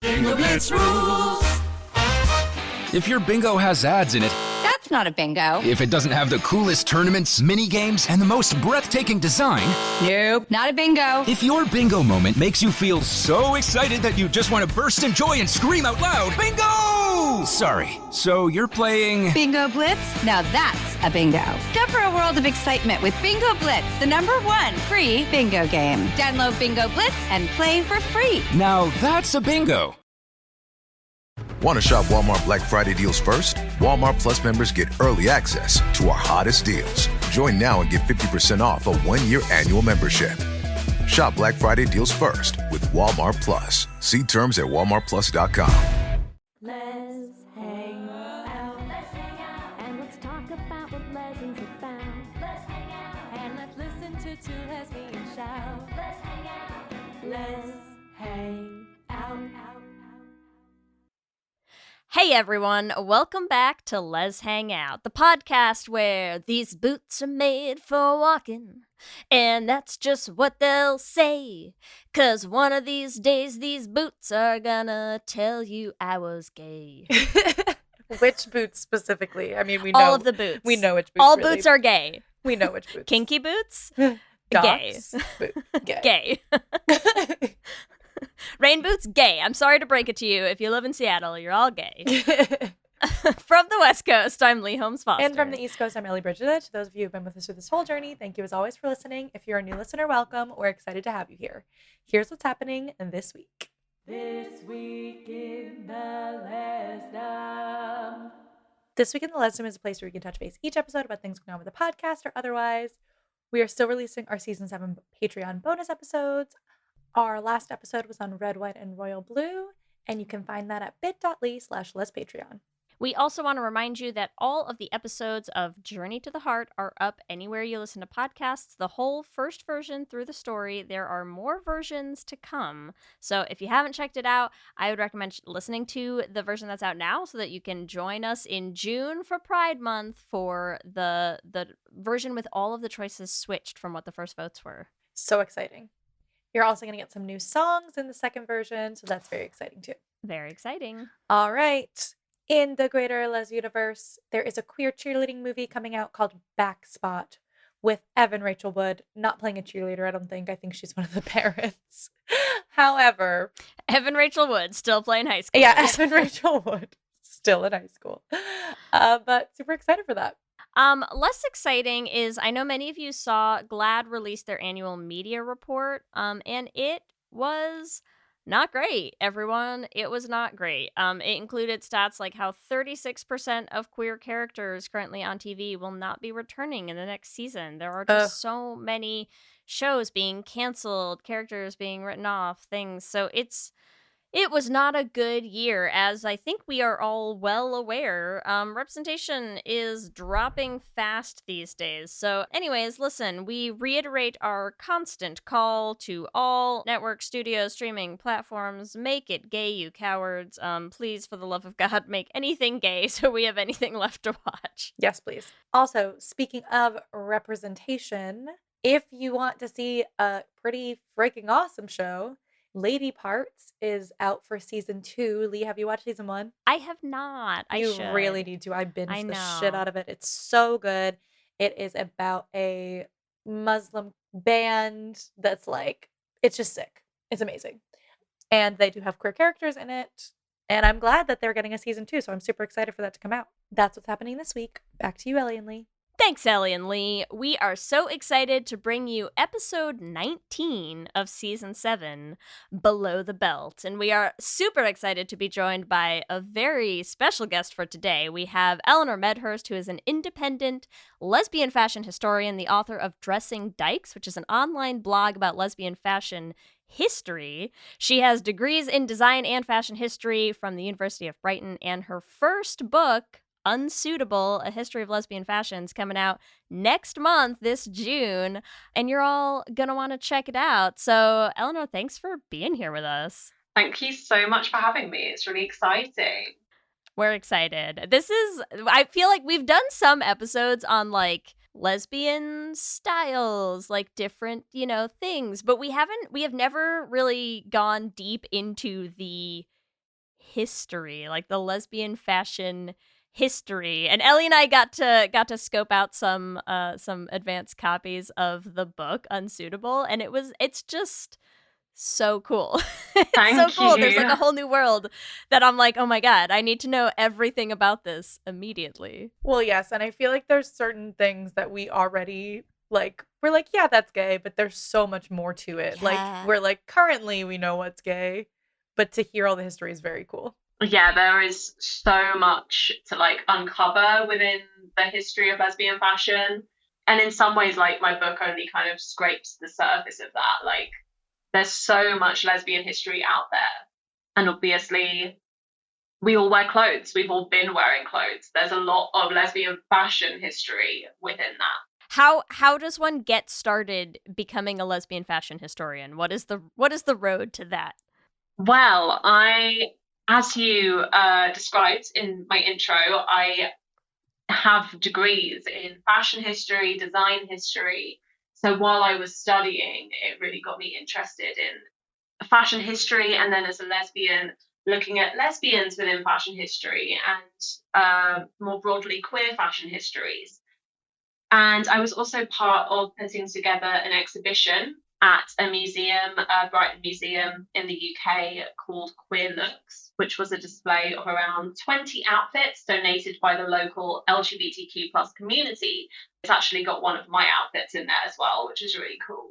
Bingo Blitz rules. If your bingo has ads in it, That's not a bingo. if it doesn't have the coolest tournaments, mini games, and the most breathtaking design, Nope, not a bingo. if your bingo moment makes you feel so excited that you just want to burst in joy and scream out loud, bingo! Sorry, so you're playing... Bingo Blitz? Now that's a bingo. Go for a world of excitement with Bingo Blitz, the #1 free bingo game. Download Bingo Blitz and play for free. Now that's a bingo. Want to shop Walmart Black Friday deals first? Walmart Plus members get early access to our hottest deals. Join now and get 50% off a 1-year annual membership. Shop Black Friday deals first with Walmart Plus. See terms at walmartplus.com. Let's hang out. Let's hang out. And let's talk about what lesbians are about. Let's hang out. And let's listen to two lesbians shout. Let's hang out. Let's hang out. Hey everyone, welcome back to Lez Hang Out, the podcast where these boots are made for walking, and that's just what they'll say, 'cause one of these days these boots are gonna tell you I was gay. Which boots specifically? I mean, we know All of the boots. We know which boots. All really. boots are gay. We know which boots. Kinky boots? Docs, gay. Gay. Rain boots? Gay. I'm sorry to break it to you. If you live in Seattle, you're all gay. From the West Coast, I'm Lee Holmes Foster. And from the East Coast, I'm Ellie Brigida. To those of you who've been with us through this whole journey, thank you as always for listening. If you're a new listener, welcome. We're excited to have you here. Here's what's happening this week. This week in the Lesdom. This week in the Lesdom is a place where we can touch base each episode about things going on with the podcast or otherwise. We are still releasing our Season 7 Patreon bonus episodes. Our last episode was on red, white, and royal blue, and you can find that at bit.ly/lespatreon. We also want to remind you that all of the episodes of Journey to the Heart are up anywhere you listen to podcasts. The whole first version through the story. There are more versions to come. So if you haven't checked it out, I would recommend listening to the version that's out now so that you can join us in June for Pride Month for the version with all of the choices switched from what the first votes were. So exciting. You're also going to get some new songs in the second version, so that's very exciting too. Very exciting. All right. In the greater Les universe, there is a queer cheerleading movie coming out called Backspot with Evan Rachel Wood, not playing a cheerleader, I don't think. I think she's one of the parents. However, Evan Rachel Wood still playing high school. yeah, Evan Rachel Wood still in high school. But super excited for that. Less exciting is I know many of you saw GLAAD release their annual media report, and it was not great, everyone. It was not great. It included stats like how 36% of queer characters currently on TV will not be returning in the next season. There are just so many shows being canceled, characters being written off, things. So it was not a good year, as I think we are all well aware. Representation is dropping fast these days. So anyways, listen, we reiterate our constant call to all network studios, streaming platforms, make it gay, you cowards. Please, for the love of God, make anything gay so we have anything left to watch. Yes, please. Also, speaking of representation, if you want to see a pretty freaking awesome show, Lady Parts is out for season 2. Lee, have you watched season 1? I have not. I You should. really need to. I binged I the know. shit out of it. It's so good. It is about a Muslim band that's like, it's just sick. It's amazing. And they do have queer characters in it. And I'm glad that they're getting a season 2. So I'm super excited for that to come out. That's what's happening this week. Back to you, Ellie and Lee. Thanks, Ellie and Lee. We are so excited to bring you episode 19 of season 7, Below the Belt. And we are super excited to be joined by a very special guest for today. We have Eleanor Medhurst, who is an independent lesbian fashion historian, the author of Dressing Dykes, which is an online blog about lesbian fashion history. She has degrees in design and fashion history from the University of Brighton, and her first book, Unsuitable, A History of Lesbian Fashions, coming out next month, this June, and you're all gonna want to check it out. So, Eleanor, thanks for being here with us. Thank you so much for having me. It's really exciting. We're excited. I feel like we've done some episodes on like lesbian styles, like different, things, but we have never really gone deep into the history, like the lesbian fashion history. And Ellie and I got to scope out some advanced copies of the book Unsuitable, and it's just so cool. It's Thank so cool. There's you. like a whole new world that I'm like, oh my God, I need to know everything about this immediately. Well, yes, and I feel like there's certain things that we already like, we're like, yeah, that's gay, but there's so much more to it. Yeah. Like, we're like, currently we know what's gay, but to hear all the history is very cool. Yeah, there is so much to like uncover within the history of lesbian fashion. And in some ways, like my book only kind of scrapes the surface of that. Like there's so much lesbian history out there. And obviously we all wear clothes. We've all been wearing clothes. There's a lot of lesbian fashion history within that. How does one get started becoming a lesbian fashion historian? What is the road to that? Well, as you described in my intro, I have degrees in fashion history, design history. So while I was studying, it really got me interested in fashion history, and then as a lesbian, looking at lesbians within fashion history and more broadly queer fashion histories. And I was also part of putting together an exhibition at a museum, Brighton Museum in the UK called Queer Looks, which was a display of around 20 outfits donated by the local LGBTQ plus community. It's actually got one of my outfits in there as well, which is really cool.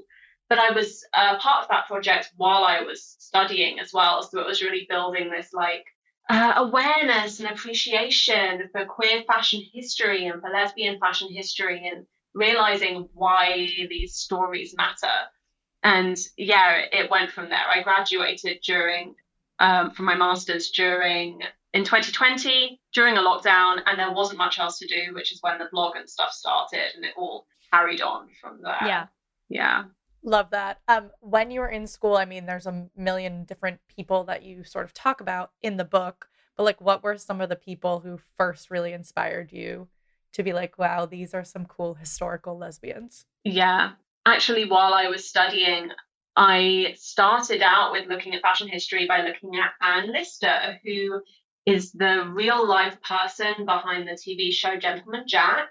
But I was part of that project while I was studying as well. So it was really building this like awareness and appreciation for queer fashion history and for lesbian fashion history, and realizing why these stories matter. And yeah, it went from there. I graduated from my master's in 2020 during a lockdown, and there wasn't much else to do, which is when the blog and stuff started, and it all carried on from there. Yeah. Love that. When you were in school, I mean, there's a million different people that you sort of talk about in the book, but like, what were some of the people who first really inspired you to be like, wow, these are some cool historical lesbians? Yeah. Actually, while I was studying, I started out with looking at fashion history by looking at Anne Lister, who is the real life person behind the TV show Gentleman Jack.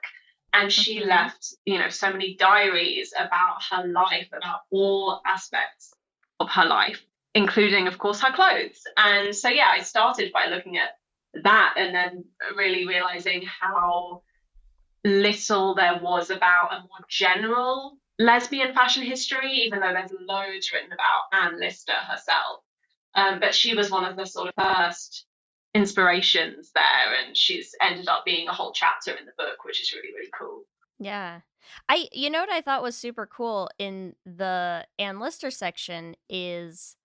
And she left, so many diaries about her life, about all aspects of her life, including, of course, her clothes. And so, yeah, I started by looking at that and then really realizing how little there was about a more general lesbian fashion history, even though there's loads written about Anne Lister herself. But she was one of the sort of first inspirations there, and she's ended up being a whole chapter in the book, which is really, really cool. Yeah. What I thought was super cool in the Anne Lister section is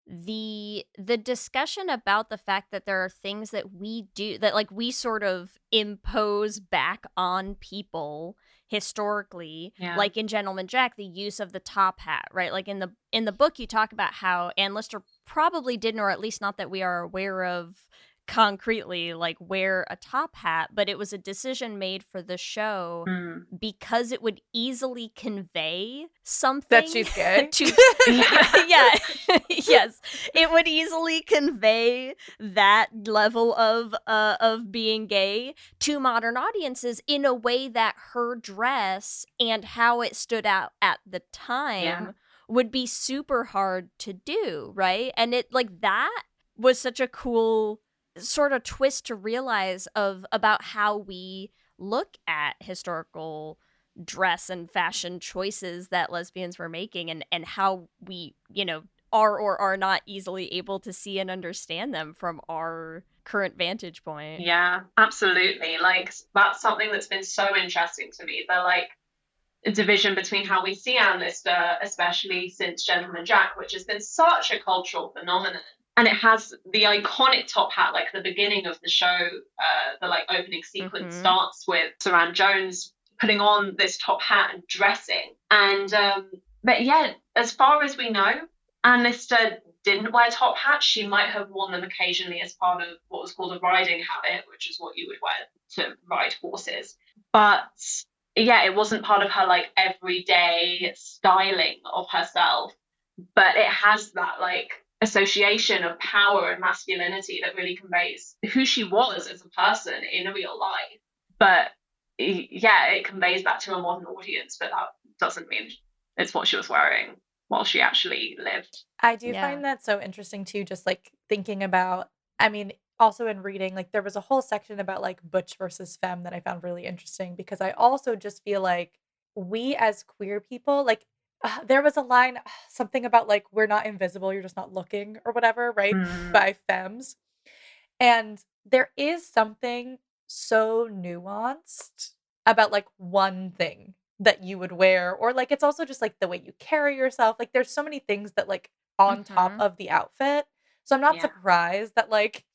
the discussion about the fact that there are things that we do that like we sort of impose back on people historically, like in Gentleman Jack, the use of the top hat, right? Like in the book you talk about how Anne Lister probably didn't, or at least not that we are aware of concretely, like wear a top hat, but it was a decision made for the show because it would easily convey something That she's gay? Yeah. Yes, it would easily convey that level of being gay to modern audiences in a way that her dress and how it stood out at the time would be super hard to do, right? And it like that was such a cool sort of twist to realize about how we look at historical dress and fashion choices that lesbians were making, and how we, are or are not easily able to see and understand them from our current vantage point. Yeah, absolutely. Like that's something that's been so interesting to me. The like division between how we see Anne Lister, especially since Gentleman Jack, which has been such a cultural phenomenon. And it has the iconic top hat, like the beginning of the show, the like opening sequence starts with Saran Jones putting on this top hat and dressing. And but yeah, as far as we know, Anne Lister didn't wear top hats. She might have worn them occasionally as part of what was called a riding habit, which is what you would wear to ride horses. But yeah, it wasn't part of her like everyday styling of herself. But it has that like association of power and masculinity that really conveys who she was as a person in real life. But yeah, it conveys that to a modern audience, but that doesn't mean it's what she was wearing while she actually lived. I do Yeah. find that so interesting too, just like thinking about, I mean, also in reading, like there was a whole section about like butch versus femme that I found really interesting, because I also just feel like we as queer people, like there was a line, something about like, we're not invisible, you're just not looking or whatever, right? By femmes. And there is something so nuanced about like one thing that you would wear, or like it's also just like the way you carry yourself. Like there's so many things that like on top of the outfit. So I'm not Yeah. surprised that like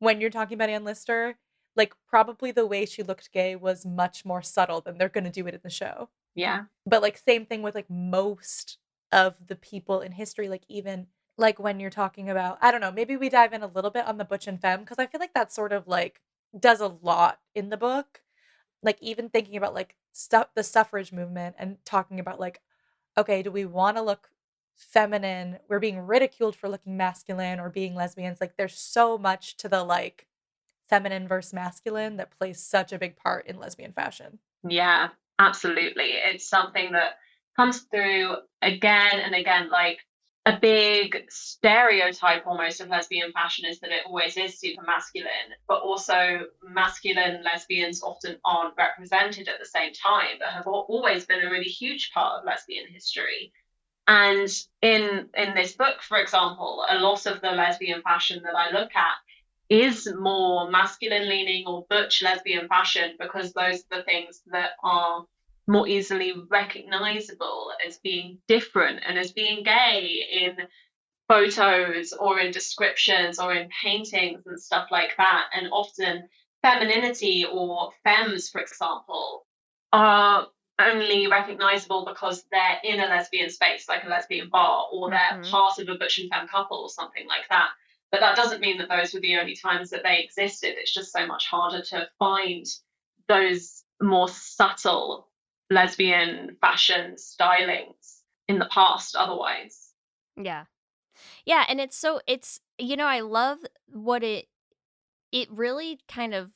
when you're talking about Ann Lister, like probably the way she looked gay was much more subtle than they're going to do it in the show. Yeah. But like same thing with like most of the people in history, like even like when you're talking about, I don't know, maybe we dive in a little bit on the butch and femme, because I feel like that sort of like does a lot in the book. Like even thinking about like the suffrage movement and talking about like, okay, do we want to look feminine? We're being ridiculed for looking masculine or being lesbians. Like there's so much to the like feminine versus masculine that plays such a big part in lesbian fashion. Yeah, absolutely. It's something that comes through again and again. Like a big stereotype almost of lesbian fashion is that it always is super masculine, but also masculine lesbians often aren't represented at the same time, but have always been a really huge part of lesbian history. And in this book, for example, a lot of the lesbian fashion that I look at is more masculine leaning or butch lesbian fashion, because those are the things that are more easily recognizable as being different and as being gay in photos or in descriptions or in paintings and stuff like that. And often femininity or femmes, for example, are only recognizable because they're in a lesbian space, like a lesbian bar, or they're part of a butch and femme couple or something like that. But that doesn't mean that those were the only times that they existed. It's just so much harder to find those more subtle lesbian fashion stylings in the past otherwise. Yeah. Yeah, and it's I love what it really kind of,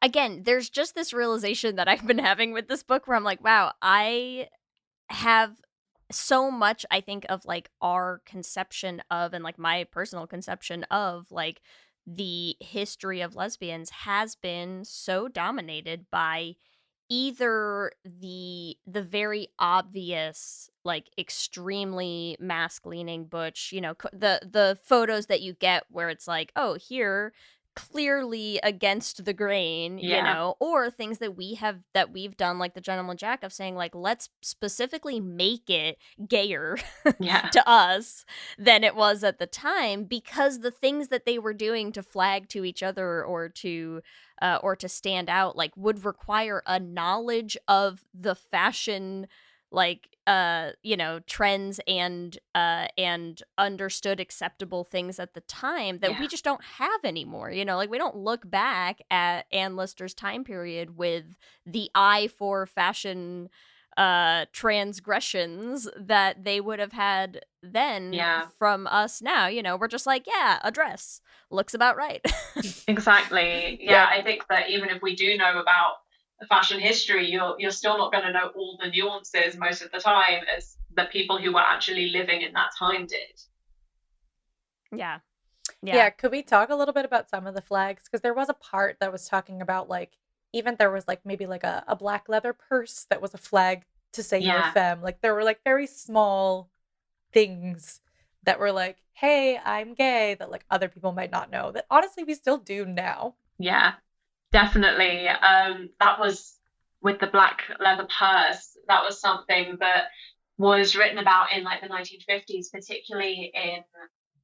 again, there's just this realization that I've been having with this book where I'm like, wow, I have so much, I think, of like our conception of, and like my personal conception of like the history of lesbians has been so dominated by either the very obvious, like extremely mask leaning butch, the photos that you get where it's like, oh, here clearly against the grain, or things that we've done, like the Gentleman Jack, of saying like, let's specifically make it gayer to us than it was at the time, because the things that they were doing to flag to each other or to stand out, like, would require a knowledge of the fashion, like trends and understood acceptable things at the time that we just don't have anymore. Like, we don't look back at Ann Lister's time period with the eye for fashion transgressions that they would have had then from us now. We're just like, yeah, a dress looks about right. Exactly. Yeah, I think that even if we do know about fashion history, you're still not going to know all the nuances most of the time as the people who were actually living in that time did. Yeah, could we talk a little bit about some of the flags? Because there was a part that was talking about like, even there was like maybe like a black leather purse that was a flag to say you were femme. Like there were like very small things that were like, hey, I'm gay, that like other people might not know, that honestly we still do now. Yeah, definitely. That was with the black leather purse. That was something that was written about in like the 1950s, particularly in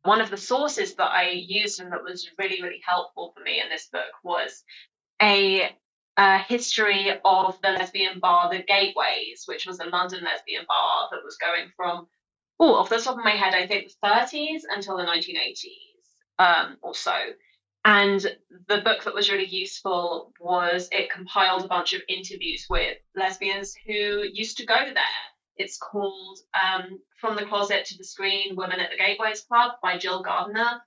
one of the sources that I used and that was really, really helpful for me in this book was a history of the lesbian bar, the Gateways, which was a London lesbian bar that was going from, off the top of my head, I think the 30s until the 1980s or so. And the book that was really useful was it compiled a bunch of interviews with lesbians who used to go there It's called From the Closet to the Screen, Women at the Gateways Club by Jill Gardner.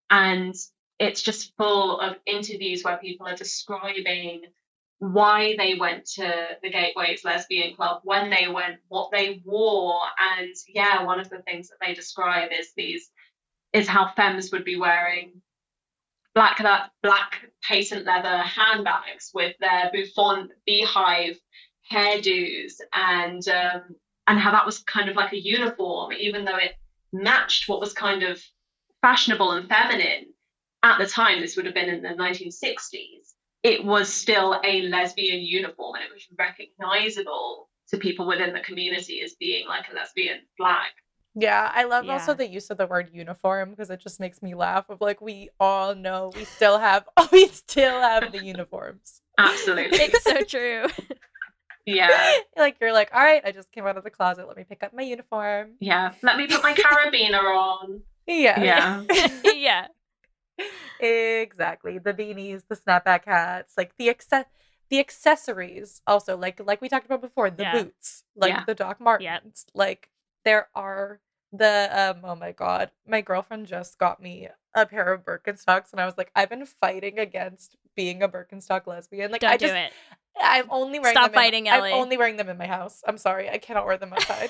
And it's just full of interviews where people are describing why they went to the Gateways Lesbian Club, when they went, what they wore. And yeah, one of the things that they describe is how femmes would be wearing black patent leather handbags with their bouffant beehive hairdos, and how that was kind of like a uniform, even though it matched what was kind of fashionable and feminine at the time. This would have been in the 1960s. It was still a lesbian uniform, and it was recognizable to people within the community as being like a lesbian flag. Yeah, I love also the use of the word uniform, because it just makes me laugh of like, we all know we still have the uniforms. Absolutely. It's so true. Yeah. Like, you're like, all right, I just came out of the closet. Let me pick up my uniform. Yeah. Let me put my carabiner on. Yeah. Yeah. Yeah. Exactly. The beanies, the snapback hats, like the accessories also, like we talked about before, the boots, like the Doc Martens. Like, there are the oh my God, my girlfriend just got me a pair of Birkenstocks, and I was like, I've been fighting against being a Birkenstock lesbian. Like, Don't do it. I'm only wearing Stop them fighting, Ellie. I'm only wearing them in my house. I'm sorry, I cannot wear them outside.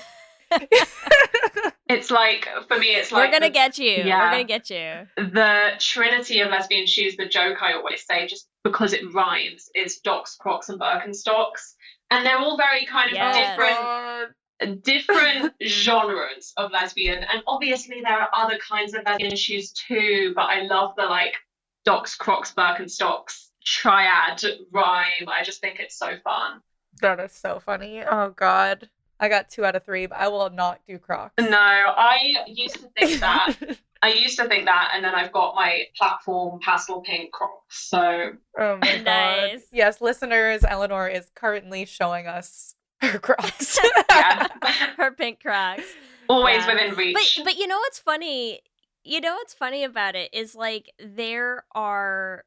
It's like, for me, it's like, we're gonna get you. Yeah. We're gonna get you. The trinity of lesbian shoes, the joke I always say, just because it rhymes, is Docs, Crocs, and Birkenstocks. And they're all very kind of different genres of lesbian. And obviously there are other kinds of lesbian shoes too, but I love the like Docs, Crocs, Birkenstocks triad rhyme. I just think it's so fun. That is so funny. Oh God. I got 2 out of 3, but I will not do Crocs. No, I used to think that. And then I've got my platform pastel pink Crocs. So, oh my God. Yes, listeners, Eleanor is currently showing us her Crocs. Yeah. Her pink Crocs. Always within reach. But you know what's funny? You know what's funny about it is like there are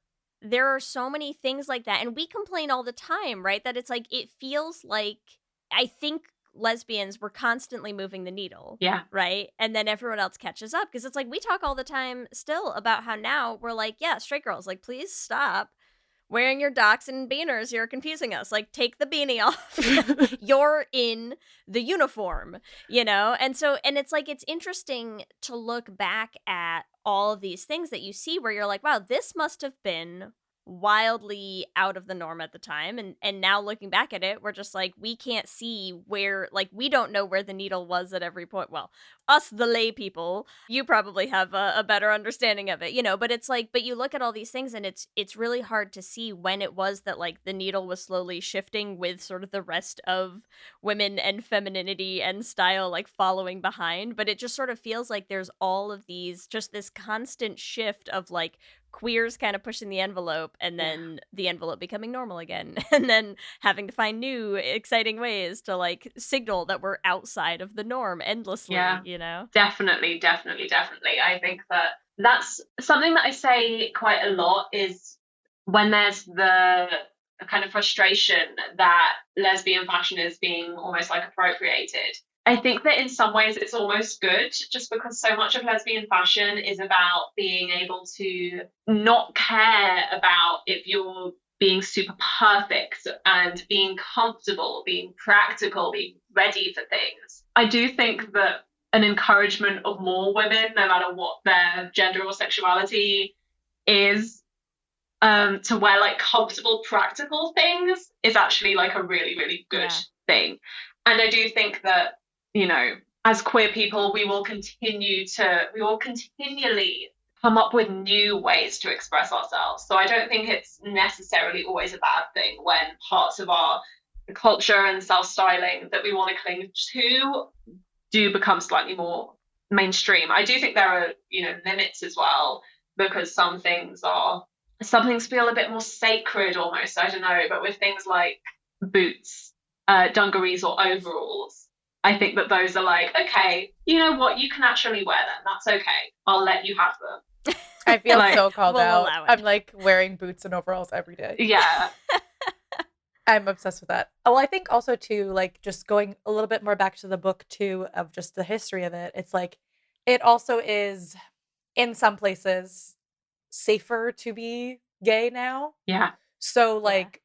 so many things like that, and we complain all the time, right? That it's like it feels like, I think lesbians were constantly moving the needle. Yeah. Right? And then everyone else catches up, because it's like we talk all the time still about how now we're like, yeah, straight girls, like, please stop wearing your docs and beaners. You're confusing us. Like, take the beanie off. You're in the uniform, you know? And it's like, it's interesting to look back at all of these things that you see where you're like, wow, this must have been wildly out of the norm at the time, and now looking back at it, we're just like, we can't see where, like, we don't know where the needle was at every point. Well, us, the lay people, you probably have a better understanding of it, you know, but it's like, but you look at all these things and it's really hard to see when it was that like the needle was slowly shifting with sort of the rest of women and femininity and style like following behind. But it just sort of feels like there's all of these, just this constant shift of like queers kind of pushing the envelope, and then the envelope becoming normal again, and then having to find new exciting ways to like signal that we're outside of the norm endlessly. You know, definitely. I think that's something that I say quite a lot, is when there's the kind of frustration that lesbian fashion is being almost like appropriated. I think that in some ways it's almost good, just because so much of lesbian fashion is about being able to not care about if you're being super perfect, and being comfortable, being practical, being ready for things. I do think that an encouragement of more women, no matter what their gender or sexuality is, to wear like comfortable, practical things is actually like a really, really good thing. And I do think that, you know, as queer people, we will continually come up with new ways to express ourselves. So I don't think it's necessarily always a bad thing when parts of our culture and self-styling that we want to cling to do become slightly more mainstream. I do think there are, you know, limits as well, because some things feel a bit more sacred almost, I don't know, but with things like boots, dungarees or overalls, I think that those are like, okay, you know what, you can actually wear them. That's okay. I'll let you have them. I feel like, so called we'll out. allow it. I'm like wearing boots and overalls every day. Yeah. I'm obsessed with that. Oh, well, I think also too, like just going a little bit more back to the book too, of just the history of it. It's like it also is in some places safer to be gay now. Yeah. So Yeah. like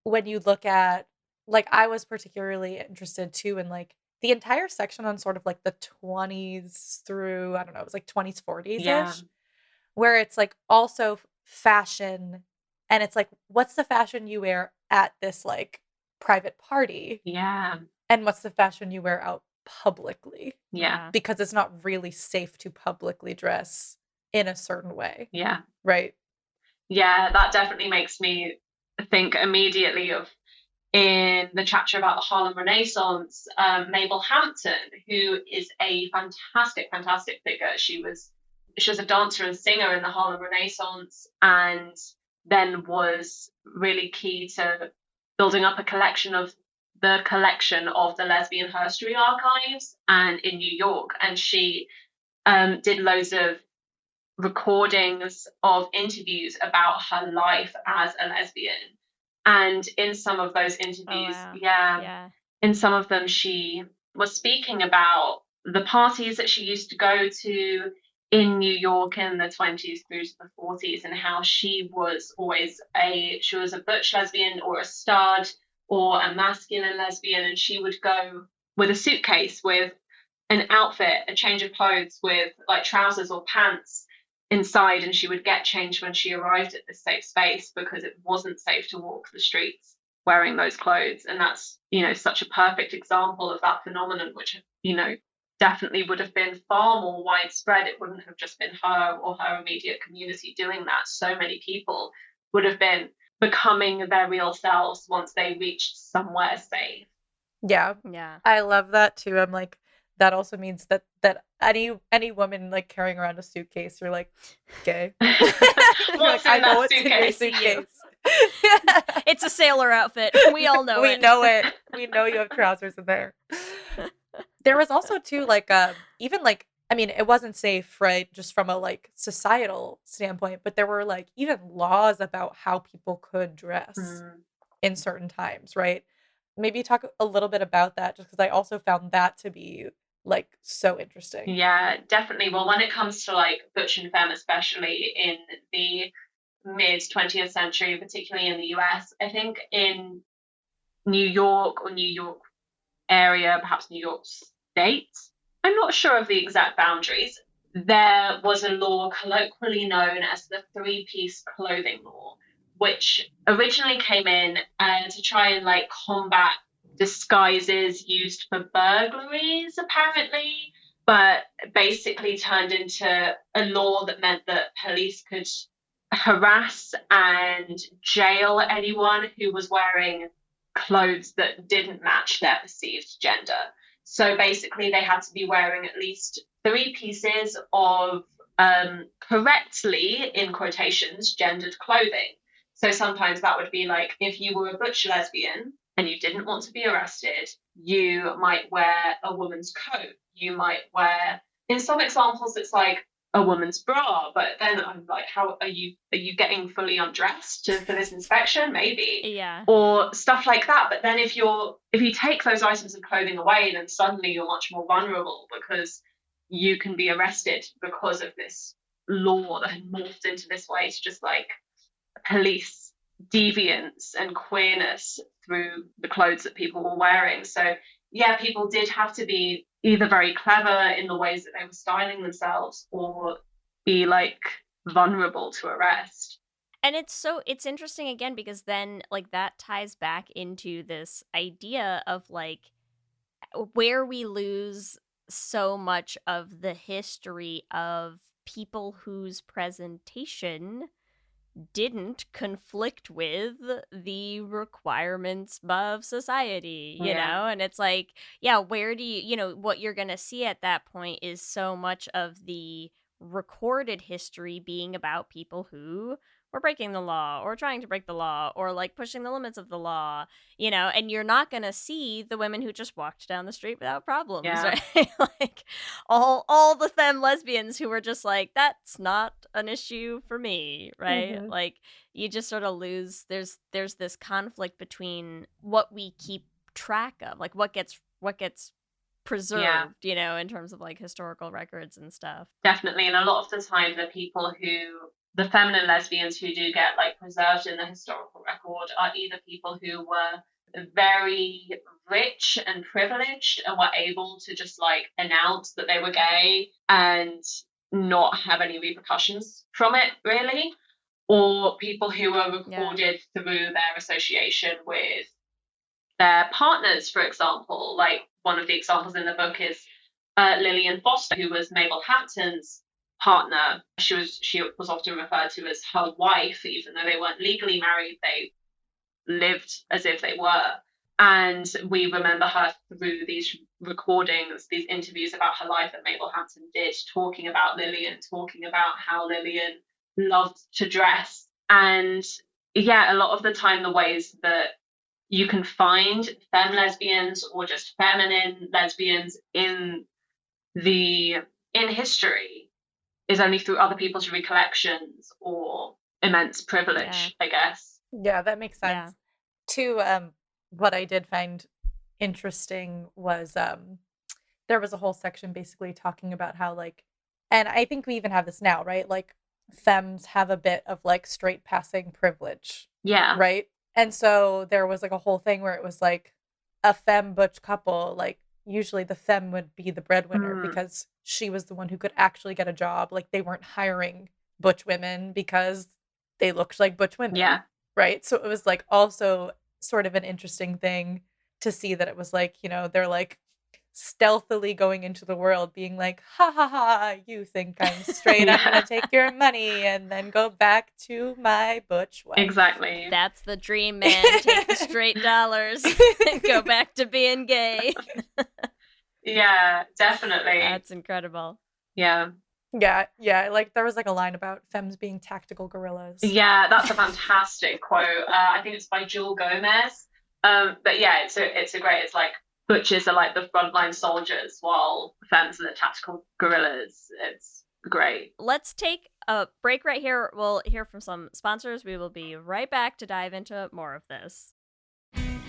when you look at like I was particularly interested too in like the entire section on sort of like the 20s through I don't know, it was like 20s, 40s Yeah. ish, where it's like also fashion and it's like what's the fashion you wear at this like private party Yeah. and what's the fashion you wear out publicly Yeah. because it's not really safe to publicly dress in a certain way, Yeah. right? Yeah, that definitely makes me think immediately of in the chapter about the Harlem Renaissance, Mabel Hampton, who is a fantastic, fantastic figure. She was a dancer and singer in the Harlem Renaissance, and then was really key to building up a collection of the lesbian herstory archives and in New York. And she did loads of recordings of interviews about her life as a lesbian. And in some of those interviews, wow. yeah, Yeah. in some of them, she was speaking about the parties that she used to go to in New York in the 20s through to the 40s, and how she was always she was a butch lesbian or a stud or a masculine lesbian, and she would go with a suitcase with an outfit, a change of clothes with like trousers or pants inside, and she would get changed when she arrived at this safe space because it wasn't safe to walk the streets wearing those clothes. And that's, such a perfect example of that phenomenon, which, definitely would have been far more widespread. It wouldn't have just been her or her immediate community doing that. So many people would have been becoming their real selves once they reached somewhere safe. Yeah. Yeah. I love that too. I'm like, that also means that any woman like carrying around a suitcase, you're like, gay. What's in I know that what's in your suitcase? suitcase. It's a sailor outfit. We all know We it. know it. We know you have trousers in there. There was also too like even like I mean it wasn't safe, right, just from a like societal standpoint, but there were like even laws about how people could dress in certain times, right? Maybe talk a little bit about that just because I also found that to be like so interesting. Yeah, definitely. Well, when it comes to like butch and femme, especially in the mid 20th century, particularly in the US, I think in New York or New York area, perhaps New York State, I'm not sure of the exact boundaries, there was a law colloquially known as the three-piece clothing law, which originally came in to try and like combat disguises used for burglaries, apparently, but basically turned into a law that meant that police could harass and jail anyone who was wearing clothes that didn't match their perceived gender. So basically, they had to be wearing at least three pieces of correctly, in quotations, gendered clothing. So sometimes that would be like if you were a butch lesbian and you didn't want to be arrested, you might wear a woman's coat. You might wear, in some examples, it's like a woman's bra, but then I'm like, how are you getting fully undressed for this inspection? Maybe. Yeah. Or stuff like that. But then if you take those items of clothing away, then suddenly you're much more vulnerable because you can be arrested because of this law that had morphed into this way to just like police deviance and queerness through the clothes that people were wearing. So yeah, people did have to be either very clever in the ways that they were styling themselves or be like vulnerable to arrest. And it's interesting again because then like that ties back into this idea of like where we lose so much of the history of people whose presentation didn't conflict with the requirements of society, you know? And it's like, yeah, where do you, what you're going to see at that point is so much of the recorded history being about people who were breaking the law or trying to break the law or like pushing the limits of the law, you know, and you're not going to see the women who just walked down the street without problems, Yeah. right? Like all the femme lesbians who were just like, that's not an issue for me, right? Mhm. Like you just sort of lose, there's this conflict between what we keep track of, like what gets preserved, you know, in terms of like historical records and stuff. Definitely. And a lot of the time, the feminine lesbians who do get like preserved in the historical record are either people who were very rich and privileged and were able to just like announce that they were gay and not have any repercussions from it, really, or people who were recorded through their association with their partners, for example. Like one of the examples in the book is Lillian Foster, who was Mabel Hampton's partner. She was often referred to as her wife, even though they weren't legally married. They lived as if they were. And we remember her through these recordings, these interviews about her life that Mabel Hampton did, talking about Lillian, talking about how Lillian loved to dress. And yeah, a lot of the time, the ways that you can find femme lesbians or just feminine lesbians in history is only through other people's recollections or immense privilege, I guess. Yeah, that makes sense. Too, what I did find interesting was there was a whole section basically talking about how like, and I think we even have this now, right? Like femmes have a bit of like straight passing privilege. Yeah. Right? And so there was like a whole thing where it was like a femme butch couple, like usually the femme would be the breadwinner because she was the one who could actually get a job. Like they weren't hiring butch women because they looked like butch women. Yeah. Right? So it was like also sort of an interesting thing to see that it was like, you know, they're like stealthily going into the world being like, ha ha ha, you think I'm straight, I'm gonna take your money and then go back to my butch wife. Exactly. That's the dream, man. Take the straight dollars and go back to being gay. Yeah, definitely. That's incredible. Yeah. Yeah, like there was like a line about femmes being tactical gorillas. Yeah, that's a fantastic quote. I think it's by Jewel Gomez. But yeah, it's a great, it's like butchers are like the frontline soldiers while femmes are the tactical guerrillas. It's great. Let's take a break right here. We'll hear from some sponsors. We will be right back to dive into more of this.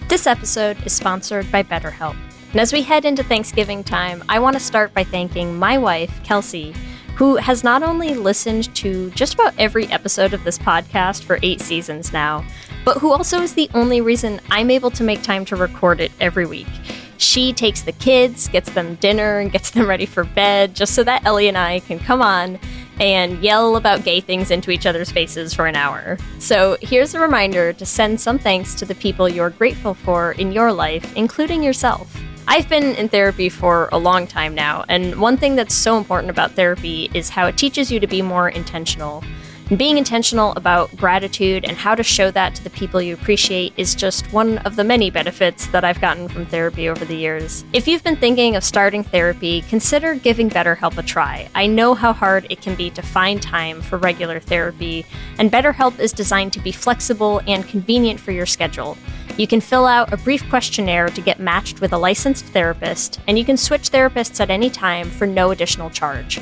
This episode is sponsored by BetterHelp. And as we head into Thanksgiving time, I want to start by thanking my wife, Kelsey, who has not only listened to just about every episode of this podcast for 8 seasons now, but who also is the only reason I'm able to make time to record it every week. She takes the kids, gets them dinner, and gets them ready for bed, just so that Ellie and I can come on and yell about gay things into each other's faces for an hour. So here's a reminder to send some thanks to the people you're grateful for in your life, including yourself. I've been in therapy for a long time now, and one thing that's so important about therapy is how it teaches you to be more intentional. And being intentional about gratitude and how to show that to the people you appreciate is just one of the many benefits that I've gotten from therapy over the years. If you've been thinking of starting therapy, consider giving BetterHelp a try. I know how hard it can be to find time for regular therapy, and BetterHelp is designed to be flexible and convenient for your schedule. You can fill out a brief questionnaire to get matched with a licensed therapist, and you can switch therapists at any time for no additional charge.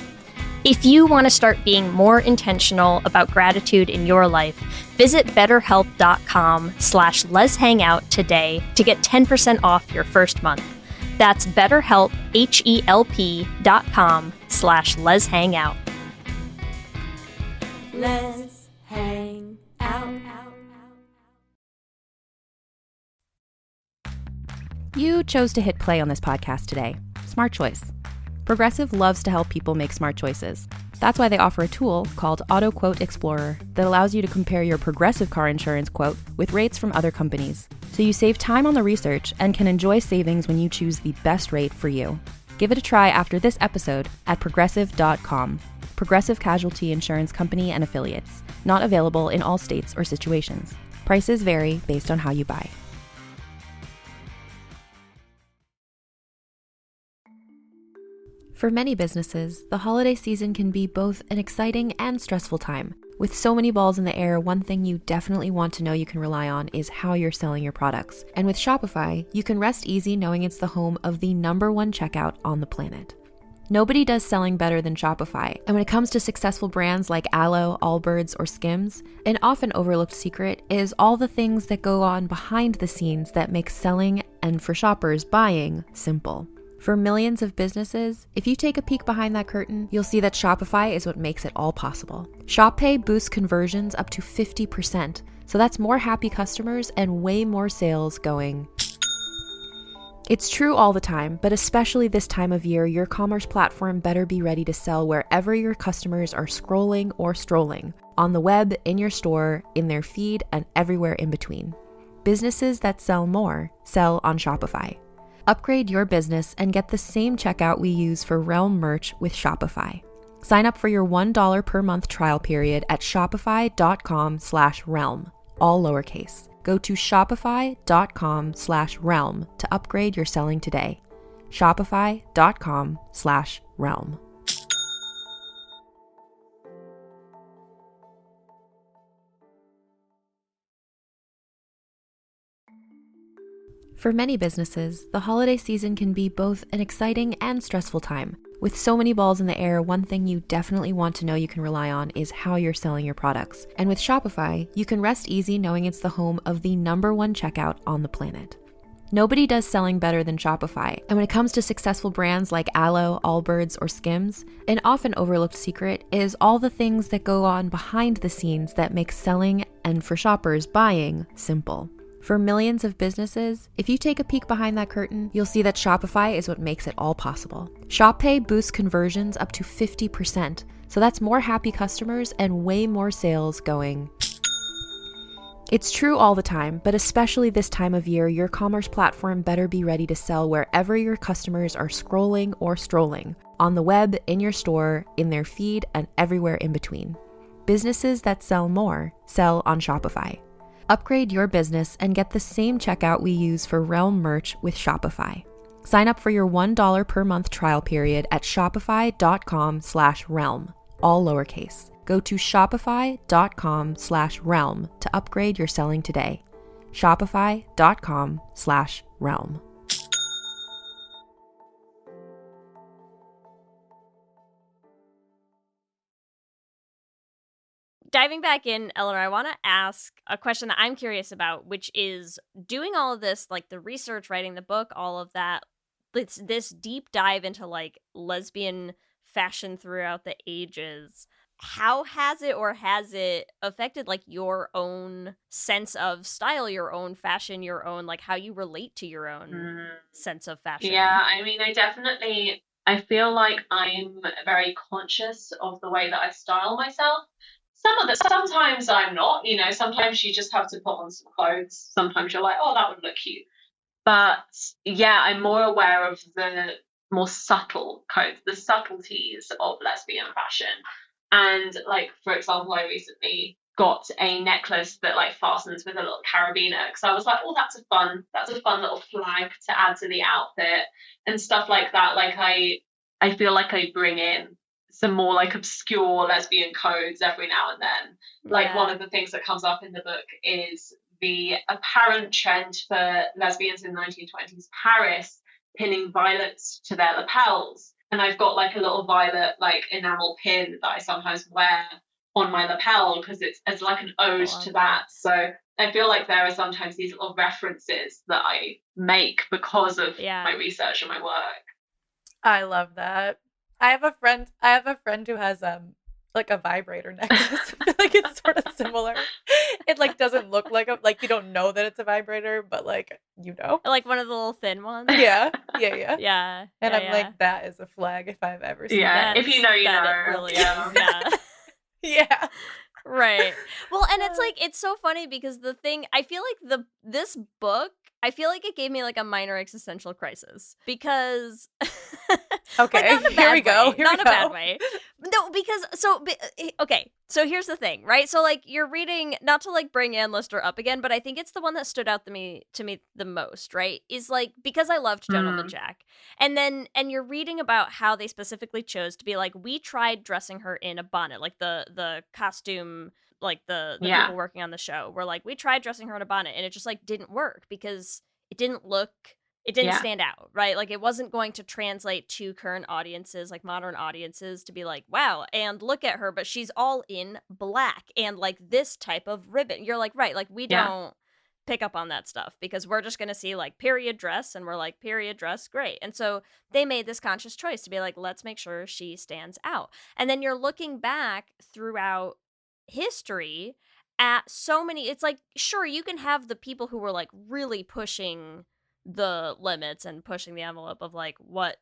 If you want to start being more intentional about gratitude in your life, visit betterhelp.com/Lez Hang Out today to get 10% off your first month. That's BetterHelp, HELP.com/Lez Hang Out. Let's hang out. You chose to hit play on this podcast today. Smart choice. Progressive loves to help people make smart choices. That's why they offer a tool called Auto Quote Explorer that allows you to compare your Progressive car insurance quote with rates from other companies. So you save time on the research and can enjoy savings when you choose the best rate for you. Give it a try after this episode at progressive.com. Progressive Casualty Insurance Company and Affiliates. Not available in all states or situations. Prices vary based on how you buy. For many businesses, the holiday season can be both an exciting and stressful time. With so many balls in the air, one thing you definitely want to know you can rely on is how you're selling your products. And with Shopify, you can rest easy knowing it's the home of the #1 checkout on the planet. Nobody does selling better than Shopify, and when it comes to successful brands like Aloe, Allbirds, or Skims, an often overlooked secret is all the things that go on behind the scenes that make selling, and for shoppers, buying, simple. For millions of businesses, if you take a peek behind that curtain, you'll see that Shopify is what makes it all possible. Shop Pay boosts conversions up to 50%, so that's more happy customers and way more sales going. It's true all the time, but especially this time of year, your commerce platform better be ready to sell wherever your customers are scrolling or strolling, on the web, in your store, in their feed, and everywhere in between. Businesses that sell more sell on Shopify. Upgrade your business and get the same checkout we use for Realm merch with Shopify. Sign up for your $1 per month trial period at shopify.com/realm, all lowercase. Go to shopify.com/realm to upgrade your selling today. Shopify.com/realm. For many businesses, the holiday season can be both an exciting and stressful time. With so many balls in the air, one thing you definitely want to know you can rely on is how you're selling your products. And with Shopify, you can rest easy knowing it's the home of the #1 checkout on the planet. Nobody does selling better than Shopify, and when it comes to successful brands like Aloe, Allbirds, or Skims, an often overlooked secret is all the things that go on behind the scenes that make selling, and for shoppers, buying, simple. For millions of businesses, if you take a peek behind that curtain, you'll see that Shopify is what makes it all possible. Shop Pay boosts conversions up to 50%, so that's more happy customers and way more sales going. It's true all the time, but especially this time of year, your commerce platform better be ready to sell wherever your customers are scrolling or strolling, on the web, in your store, in their feed, and everywhere in between. Businesses that sell more sell on Shopify. Upgrade your business and get the same checkout we use for Realm merch with Shopify. Sign up for your $1 per month trial period at shopify.com/realm, all lowercase. Go to shopify.com/realm to upgrade your selling today. Shopify.com/realm. Diving back in, Eleanor, I want to ask a question that I'm curious about, which is doing all of this, like the research, writing the book, all of that. It's this deep dive into like lesbian fashion throughout the ages. How has it affected like your own sense of style, your own fashion, your own like how you relate to your own sense of fashion? Yeah, I mean, I feel like I'm very conscious of the way that I style myself. Sometimes I'm not, sometimes you just have to put on some clothes. Sometimes you're like, oh, that would look cute. But yeah, I'm more aware of the more subtle codes, the subtleties of lesbian fashion. And like, for example, I recently got a necklace that like fastens with a little carabiner because I was like, oh, that's a fun little flag to add to the outfit and stuff like that. Like I feel like I bring in some more like obscure lesbian codes every now and then. Like one of the things that comes up in the book is the apparent trend for lesbians in 1920s Paris pinning violets to their lapels. And I've got like a little violet like enamel pin that I sometimes wear on my lapel because it's like an ode to that. So I feel like there are sometimes these little references that I make because of my research and my work. I love that. I have a friend who has like a vibrator necklace. I feel like it's sort of similar. It like doesn't look like you don't know that it's a vibrator, but like like one of the little thin ones. Yeah. Yeah. And I'm like, that is a flag if I've ever seen that. If you know, you know. It really is. Yeah. Yeah. Right. Well, and it's like it's so funny because the thing I feel like this book, I feel like it gave me like a minor existential crisis because Okay, Like, not in a here bad we go. way. Here Not we in a bad go. way. No, because okay. So here's the thing, right? So like you're reading, not to like bring Ann Lister up again, but I think it's the one that stood out to me the most, right? Is like because I loved Gentleman Jack, and you're reading about how they specifically chose to be like, we tried dressing her in a bonnet, like the costume, like the Yeah. people working on the show were like, we tried dressing her in a bonnet, and it just like didn't work because it didn't Yeah. stand out, right? Like it wasn't going to translate to current audiences, like modern audiences, to be like, wow, and look at her, but she's all in black and like this type of ribbon. You're like, right, like we Yeah. don't pick up on that stuff because we're just going to see like period dress and we're like, period dress, great. And so they made this conscious choice to be like, let's make sure she stands out. And then you're looking back throughout history at so many, it's like, sure, you can have the people who were like really pushing the limits and pushing the envelope of like what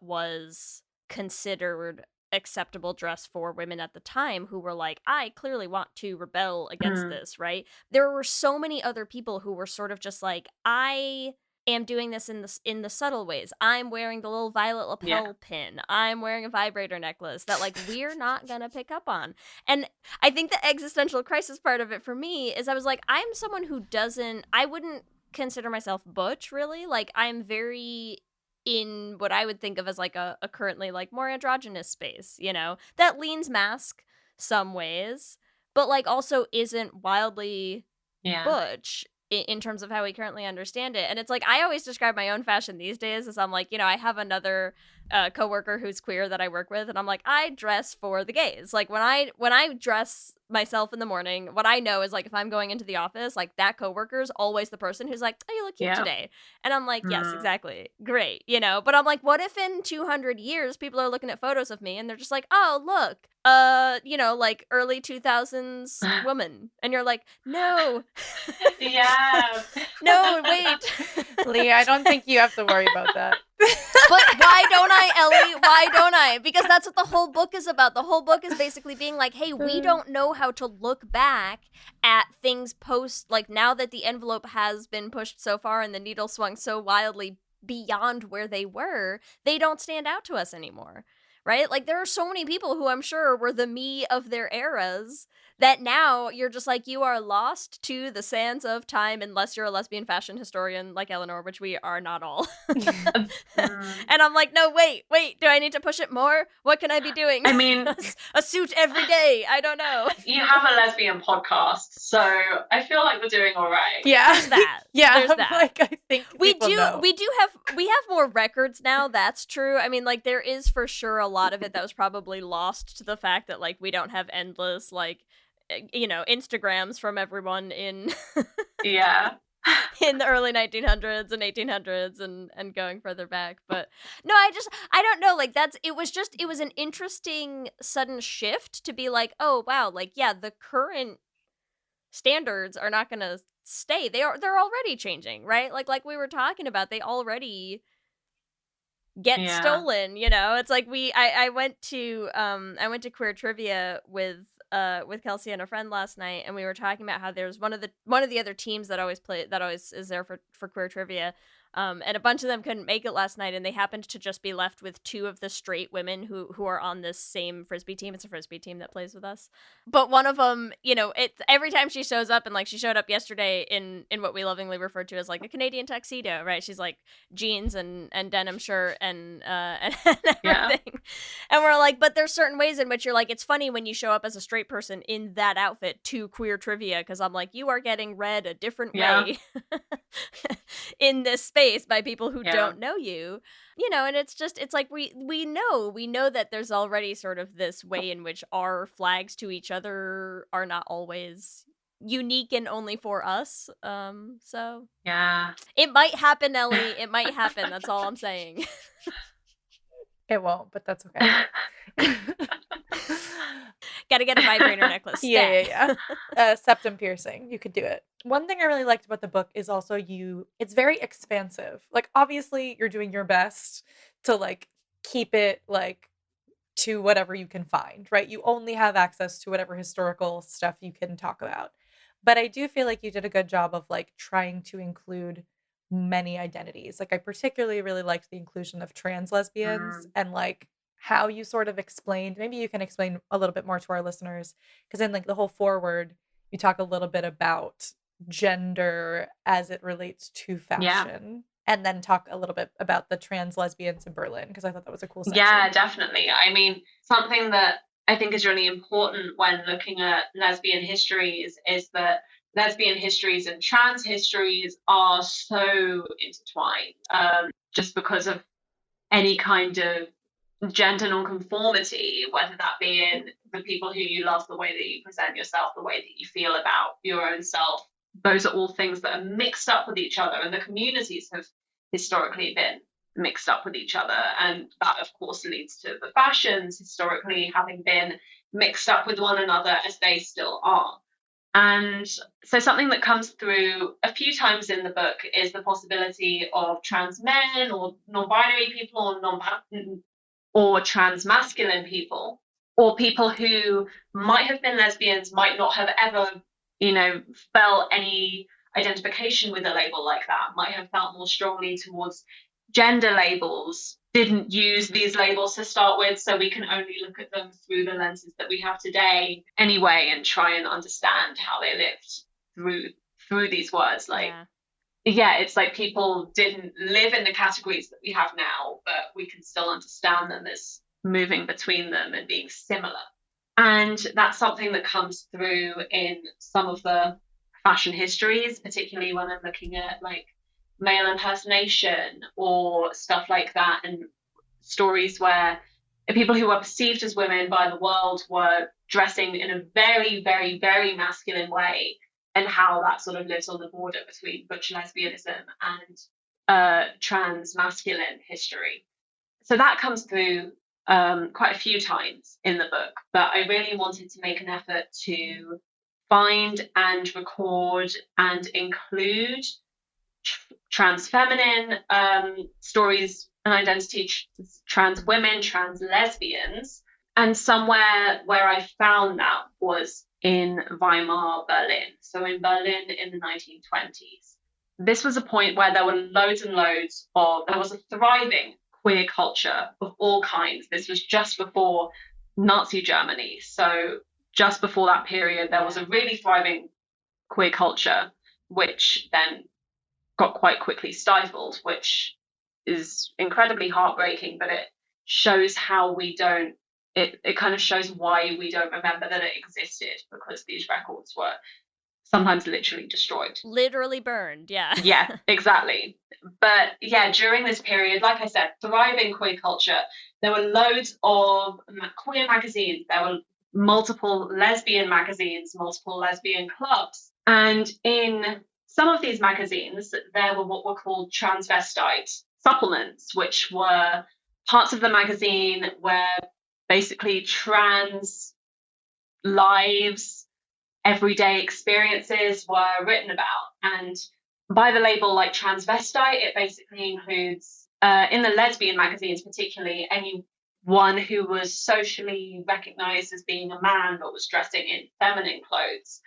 was considered acceptable dress for women at the time, who were like, I clearly want to rebel against this, right? There were so many other people who were sort of just like, I am doing this in the subtle ways. I'm wearing the little violet lapel pin. I'm wearing a vibrator necklace that like we're not gonna pick up on. And I think the existential crisis part of it for me is I was like, I'm someone who I wouldn't consider myself butch, really. Like I'm very in what I would think of as like a currently like more androgynous space, you know, that leans mask some ways, but like also isn't wildly butch in terms of how we currently understand it. And it's like, I always describe my own fashion these days as I'm like, you know, I have another coworker who's queer that I work with, and I'm like, I dress for the gays. Like when I dress myself in the morning, what I know is like if I'm going into the office, like that coworker's always the person who's like, oh, you look cute today. And I'm like, yes, exactly. Great. You know, but I'm like, what if in 200 years people are looking at photos of me and they're just like, oh, look, you know, like early 2000s woman. And you're like, no. Yeah. No, wait. Leah, I don't think you have to worry about that. But why don't I, Ellie? Why don't I? Because that's what the whole book is about. The whole book is basically being like, hey, we don't know how to look back at things post, like now that the envelope has been pushed so far and the needle swung so wildly beyond where they were, they don't stand out to us anymore. Right? Like there are so many people who I'm sure were the me of their eras that now you're just like, you are lost to the sands of time unless you're a lesbian fashion historian like Eleanor, which we are not all. And I'm like, no, wait, do I need to push it more? What can I be doing? I mean, a suit every day. I don't know. You have a lesbian podcast, so I feel like we're doing all right. Yeah. There's that. Yeah. There's that. Like, I think we people know. have more records now. That's true. I mean, like there is for sure a lot of it that was probably lost to the fact that like we don't have endless like, you know, Instagrams from everyone in in the early 1900s and 1800s and going further back. But no, I don't know, like it was an interesting sudden shift to be like, oh wow, like yeah, the current standards are not gonna stay. They're already changing, right? Like we were talking about, they already get stolen, you know. It's like I went to queer trivia with Kelsey and a friend last night, and we were talking about how there's one of the other teams that always is there for queer trivia, and a bunch of them couldn't make it last night, and they happened to just be left with two of the straight women who are on this same frisbee team. It's a frisbee team that plays with us, but one of them, you know, it's every time she shows up, and like she showed up yesterday in what we lovingly refer to as like a Canadian tuxedo, right? She's like jeans and denim shirt and everything, and we're like, but there's certain ways in which you're like, it's funny when you show up as a straight person in that outfit to queer trivia, because I'm like, you are getting read a different way in this space by people who don't know you, you know. And it's like we know that there's already sort of this way in which our flags to each other are not always unique and only for us, so it might happen, Ellie. It might happen. That's all I'm saying. It won't, but that's okay. Gotta get a vibrator necklace. Yeah. Septum piercing. You could do it. One thing I really liked about the book is also it's very expansive. Like, obviously, you're doing your best to, like, keep it, like, to whatever you can find, right? You only have access to whatever historical stuff you can talk about. But I do feel like you did a good job of, like, trying to include many identities. Like I particularly really liked the inclusion of trans lesbians and like how you sort of explained, maybe you can explain a little bit more to our listeners, because in like the whole forward, you talk a little bit about gender as it relates to fashion. And then talk a little bit about the trans lesbians in Berlin, because I thought that was a cool section. Yeah, definitely. I mean, something that I think is really important when looking at lesbian histories is that lesbian histories and trans histories are so intertwined, just because of any kind of gender nonconformity, whether that be in the people who you love, the way that you present yourself, the way that you feel about your own self. Those are all things that are mixed up with each other, and the communities have historically been mixed up with each other. And that, of course, leads to the fashions historically having been mixed up with one another, as they still are. And so something that comes through a few times in the book is the possibility of trans men or non-binary people or trans masculine people, or people who might have been lesbians, might not have ever, felt any identification with a label like that, might have felt more strongly towards gender labels, didn't use these labels to start with, so we can only look at them through the lenses that we have today anyway, and try and understand how they lived through these words. Like, yeah, it's like people didn't live in the categories that we have now, but we can still understand them as moving between them and being similar. And that's something that comes through in some of the fashion histories, particularly when I'm looking at like male impersonation or stuff like that, and stories where people who were perceived as women by the world were dressing in a very, very, very masculine way, and how that sort of lives on the border between butch lesbianism and trans masculine history. So that comes through quite a few times in the book, but I really wanted to make an effort to find and record and include trans feminine stories and identity, trans women, trans lesbians. And somewhere where I found that was in Weimar, Berlin. So in Berlin in the 1920s. This was a point where there were loads and loads there was a thriving queer culture of all kinds. This was just before Nazi Germany. So just before that period, there was a really thriving queer culture, which then got quite quickly stifled, which is incredibly heartbreaking, but it shows how it kind of shows why we don't remember that it existed, because these records were sometimes literally destroyed. Literally burned, yeah. Yeah, exactly. But yeah, during this period, like I said, thriving queer culture, there were loads of queer magazines, there were multiple lesbian magazines, multiple lesbian clubs. And in some of these magazines, there were what were called transvestite supplements, which were parts of the magazine where basically trans lives, everyday experiences were written about. And by the label like transvestite, it basically includes, in the lesbian magazines particularly, anyone who was socially recognized as being a man but was dressing in feminine clothes.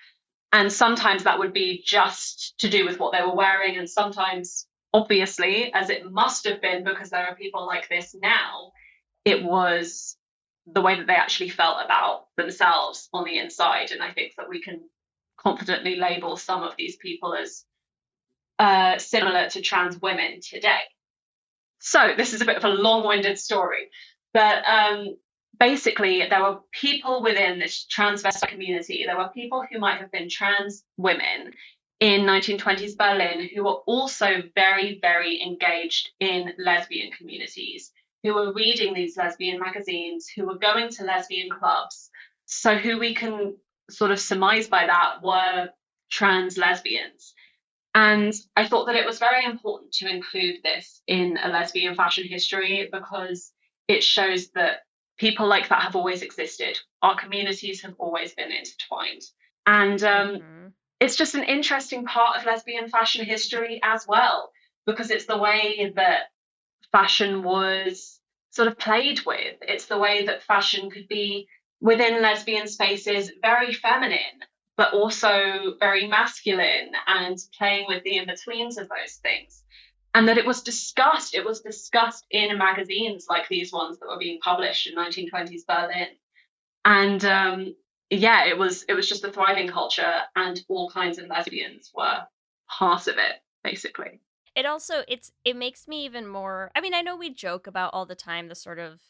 And sometimes that would be just to do with what they were wearing, and sometimes, obviously, as it must have been because there are people like this now, it was the way that they actually felt about themselves on the inside. And I think that we can confidently label some of these people as similar to trans women today. So this is a bit of a long-winded story, but basically there were people within this transvestite community, there were people who might have been trans women in 1920s Berlin who were also very, very engaged in lesbian communities, who were reading these lesbian magazines, who were going to lesbian clubs. So who we can sort of surmise by that were trans lesbians. And I thought that it was very important to include this in a lesbian fashion history because it shows that people like that have always existed. Our communities have always been intertwined. And it's just an interesting part of lesbian fashion history as well, because it's the way that fashion was sort of played with. It's the way that fashion could be within lesbian spaces very feminine, but also very masculine, and playing with the in-betweens of those things. and that it was discussed. It was discussed in magazines like these ones that were being published in 1920s Berlin. And yeah, it was just a thriving culture, and all kinds of lesbians were part of it, basically. It also it makes me even more. I mean, I know we joke about all the time the sort of,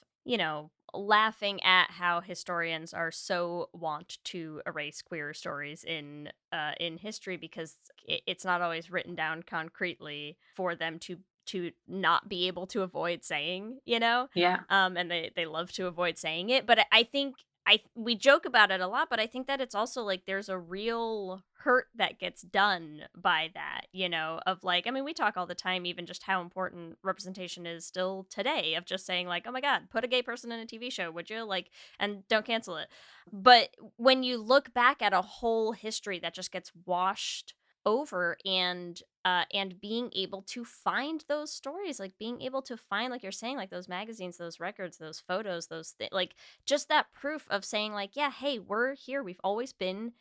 laughing at how historians are so wont to erase queer stories in history because it's not always written down concretely for them to not be able to avoid saying, Yeah. and they love to avoid saying it, but I think we joke about it a lot, but I think that it's also like there's a real hurt that gets done by that, of like, I mean, we talk all the time, even just how important representation is still today, of just saying like, oh my God, put a gay person in a TV show, would you? Like, and don't cancel it. But when you look back at a whole history that just gets washed over, and being able to find those stories, like being able to find, like you're saying, like those magazines, those records, those photos, like just that proof of saying like, yeah, hey, we're here, we've always been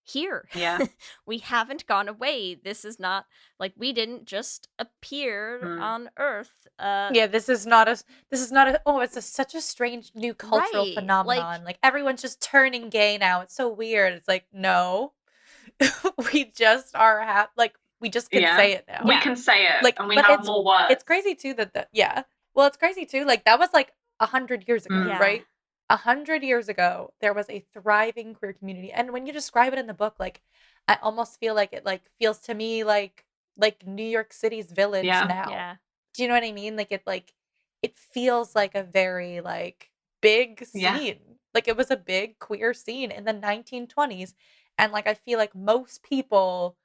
here. Yeah. We haven't gone away. This is not like we didn't just appear on Earth. Yeah, this is not a it's such a strange new cultural Right, phenomenon. Like everyone's just turning gay now. It's so weird. It's like, no. We just are we just can Yeah. say it now. We can say it, Like, and we but have more words. It's crazy too yeah. Well, it's crazy too. Like that was like 100 years ago, Yeah. right? 100 years ago, there was a thriving queer community, and when you describe it in the book, like I almost feel like it like feels to me like New York City's Village Yeah. now. Yeah. Do you know what I mean? Like it feels like a very like big scene. Yeah. Like it was a big queer scene in the 1920s, and like I feel like most people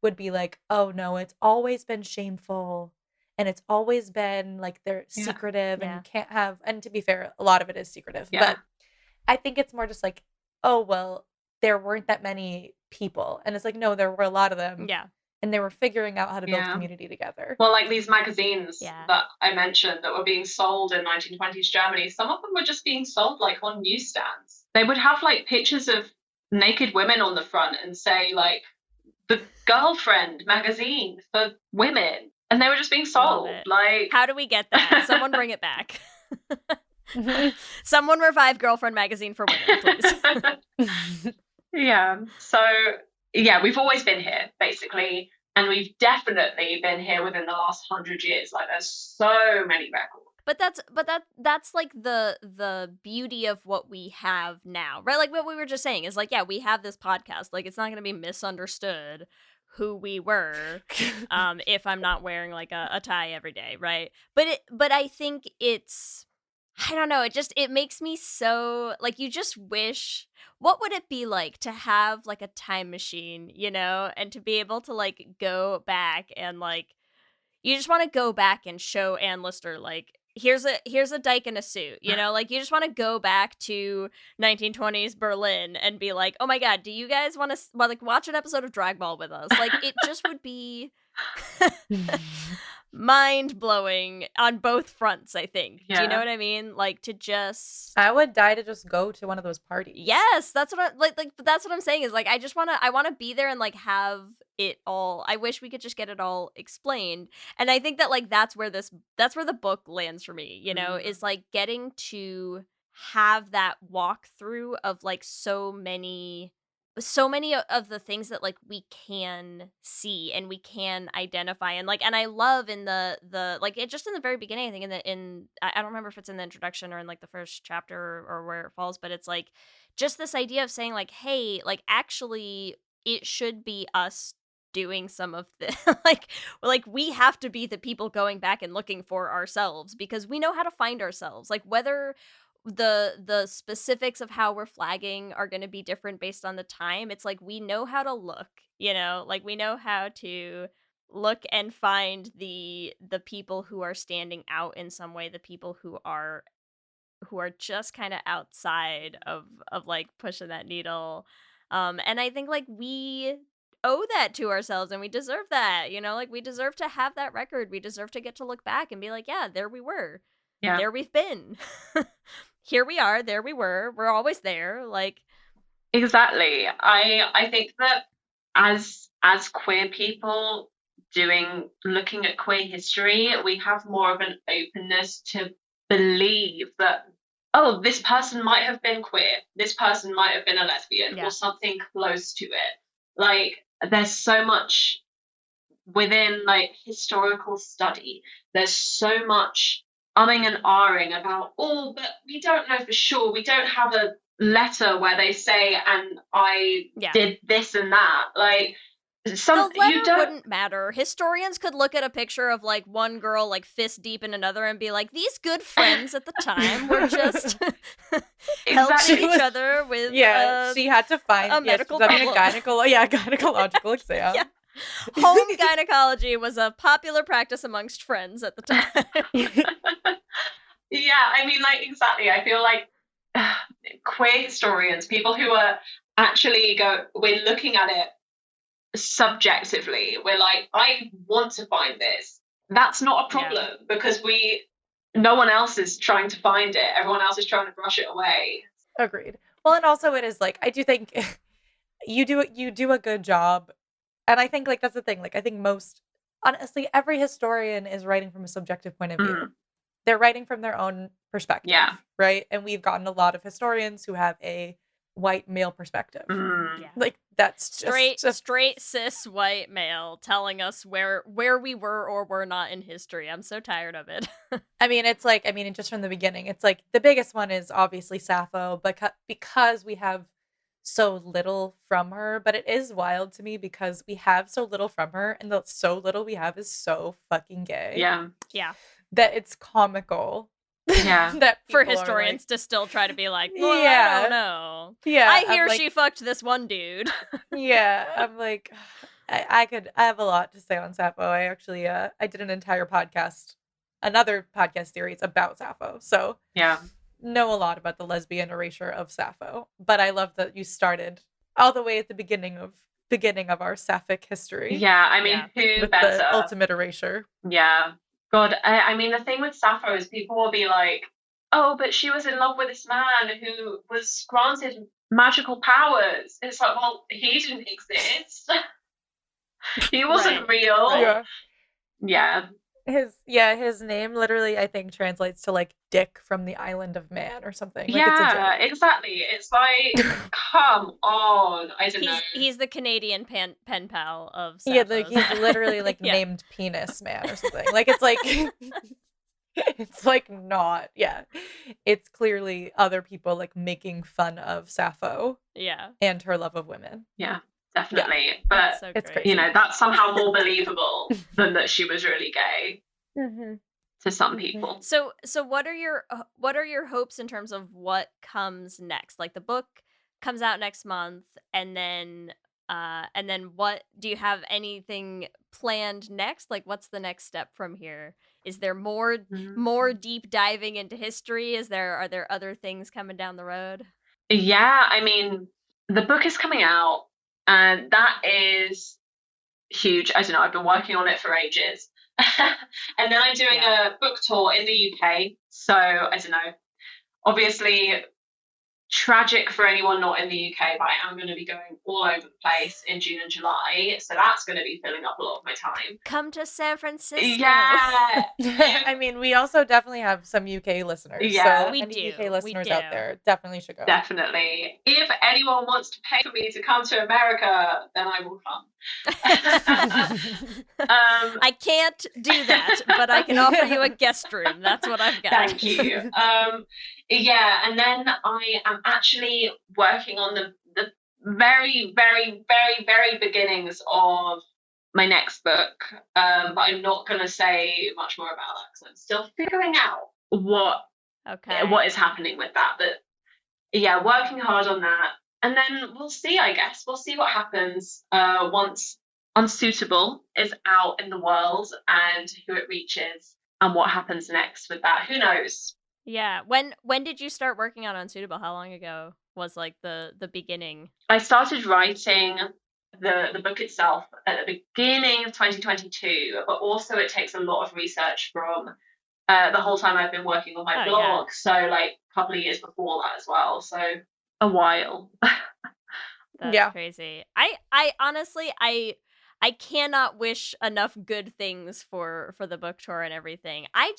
would be like, "Oh no, it's always been shameful." And it's always been like they're Yeah. secretive and Yeah. you can't have, and to be fair, a lot of it is secretive. Yeah. But I think it's more just like, oh well, there weren't that many people. And it's like, no, there were a lot of them. Yeah. And they were figuring out how to build Yeah. community together. Well, like these magazines Yeah. that I mentioned that were being sold in 1920s Germany, some of them were just being sold like on newsstands. They would have like pictures of naked women on the front and say like the Girlfriend magazine for women, and they were just being sold. it. Like, How do we get that? Someone bring it back. Someone revive Girlfriend magazine for women, please. yeah. So yeah, we've always been here basically, and we've definitely been here within the last 100 years. Like, there's so many records. But that's like the beauty of what we have now, right? Like what we were just saying is like, yeah, we have this podcast. Like it's not going to be misunderstood who we were if I'm not wearing like a tie every day, right? But I think I don't know, it makes me so like, you just wish, what would it be like to have like a time machine, and to be able to like go back and like, you just want to go back and show Ann Lister like, here's a dyke in a suit, like you just want to go back to 1920s Berlin and be like, oh my God, do you guys want to like watch an episode of Drag Ball with us? Like it just would be mind blowing on both fronts, I think. Yeah. Do you know what I mean? Like to just, I would die to just go to one of those parties. yes, that's what I like that's what I'm saying is like, I want to be there and like have it all. I wish we could just get it all explained. And I think that like that's where the book lands for me, is like getting to have that walkthrough of like so many of the things that like we can see and we can identify, and like, and I love in the like it just in the very beginning, I think I don't remember if it's in the introduction or in like the first chapter or where it falls, but it's like just this idea of saying like, hey, like actually it should be us doing some of this. like we have to be the people going back and looking for ourselves because we know how to find ourselves, like whether the specifics of how we're flagging are going to be different based on the time. It's like we know how to look, like we know how to look and find the people who are standing out in some way, the people who are just kind of outside of like pushing that needle. And I think like we owe that to ourselves and we deserve that, like we deserve to have that record. We deserve to get to look back and be like, yeah, there we were. Yeah. There we've been. Here we are, there we were. We're always there. Like, exactly. I think that as queer people, looking at queer history, we have more of an openness to believe that, oh, this person might have been queer, this person might have been a lesbian, or something close to it. Like, there's so much within like historical study, there's so much umming and ahhing about, oh, but we don't know for sure. We don't have a letter where they say, and I did this and that. Like, the letter wouldn't matter. Historians could look at a picture of like one girl like fist deep in another and be like, these good friends at the time were just helping each other with she had to find a medical problem. Gynecological exam. Yeah. Home gynecology was a popular practice amongst friends at the time. Yeah, I mean, like, exactly. I feel like queer historians, people who are actually we're looking at it subjectively. We're like, I want to find this. That's not a problem because no one else is trying to find it. Everyone else is trying to brush it away. Agreed. Well, and also it is like, I do think you do a good job. And I think like that's the thing. Like I think honestly, every historian is writing from a subjective point of view. They're writing from their own perspective. Yeah. Right. And we've gotten a lot of historians who have a white male perspective. Like that's just straight cis white male telling us where we were or were not in history. I'm so tired of it. I mean, it's like, just from the beginning, it's like the biggest one is obviously Sappho, but because we have so little from her, but it is wild to me because we have so little from her and the so little we have is so fucking gay. Yeah. That it's comical. Yeah. That for historians to still try to be like, well, I don't know. Yeah. I hear she fucked this one dude. Yeah. I'm like, I have a lot to say on Sappho. I actually, I did another podcast series about Sappho. So yeah. Know a lot about the lesbian erasure of Sappho, but I love that you started all the way at the beginning of our sapphic history. Yeah, I mean, who with better? The ultimate erasure. Yeah, God. I mean, the thing with Sappho is people will be like, "Oh, but she was in love with this man who was granted magical powers." It's like, well, he didn't exist. He wasn't real. Right. Yeah. His name literally I think translates to like Dick from the Island of Man or something. Like, yeah, it's exactly. It's like, come on. I don't know. He's the Canadian pen pal of Sappho. Yeah, like he's literally like named Penis Man or something. Like it's like it's like not. Yeah, it's clearly other people like making fun of Sappho. Yeah, and her love of women. Yeah. Definitely, but so it's crazy. You know, that's somehow more believable than that she was really gay to some people. So what are your hopes in terms of what comes next? Like the book comes out next month, and then what do you have anything planned next? Like what's the next step from here? Is there more deep diving into history? Are there other things coming down the road? Yeah, I mean, the book is coming out. And that is huge. I don't know. I've been working on it for ages. And then I'm doing a book tour in the UK. So I don't know. Obviously, tragic for anyone not in the UK, but I am going to be going all over the place in June and July. So that's going to be filling up a lot of my time. Come to San Francisco. Yeah. I mean, we also definitely have some UK listeners. Yeah, so we any do. UK listeners out there definitely should go. Definitely. If anyone wants to pay for me to come to America, then I will come. I can't do that, but I can offer you a guest room. That's what I've got. Thank you. Yeah, and then I am actually working on the very, very, very, very beginnings of my next book. But I'm not going to say much more about that because I'm still figuring out what is happening with that. But yeah, working hard on that. And then we'll see, I guess. We'll see what happens once Unsuitable is out in the world and who it reaches and what happens next with that. Who knows? Yeah. When did you start working on Unsuitable? How long ago was like the beginning? I started writing the book itself at the beginning of 2022, but also it takes a lot of research from the whole time I've been working on my blog. Yeah. So like a couple of years before that as well. So a while. That's crazy. I honestly I cannot wish enough good things for the book tour and everything. I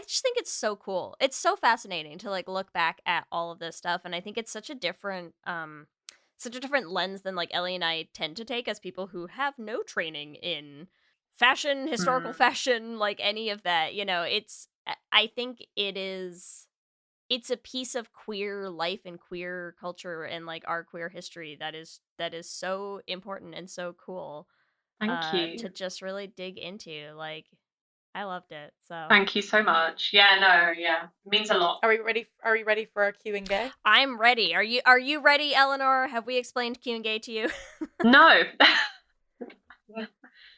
just think it's so cool. It's so fascinating to like look back at all of this stuff, and I think it's such a different lens than like Ellie and I tend to take as people who have no training in fashion, historical fashion, like any of that. You know, I think it's a piece of queer life and queer culture and like our queer history that is so important and so cool. Thank you. To just really dig into. Like, I loved it. So Thank you so much. Yeah, no, yeah. It means a lot. Are we ready for our Q and Gay? I'm ready. Are you ready, Eleanor? Have we explained Q and Gay to you? No.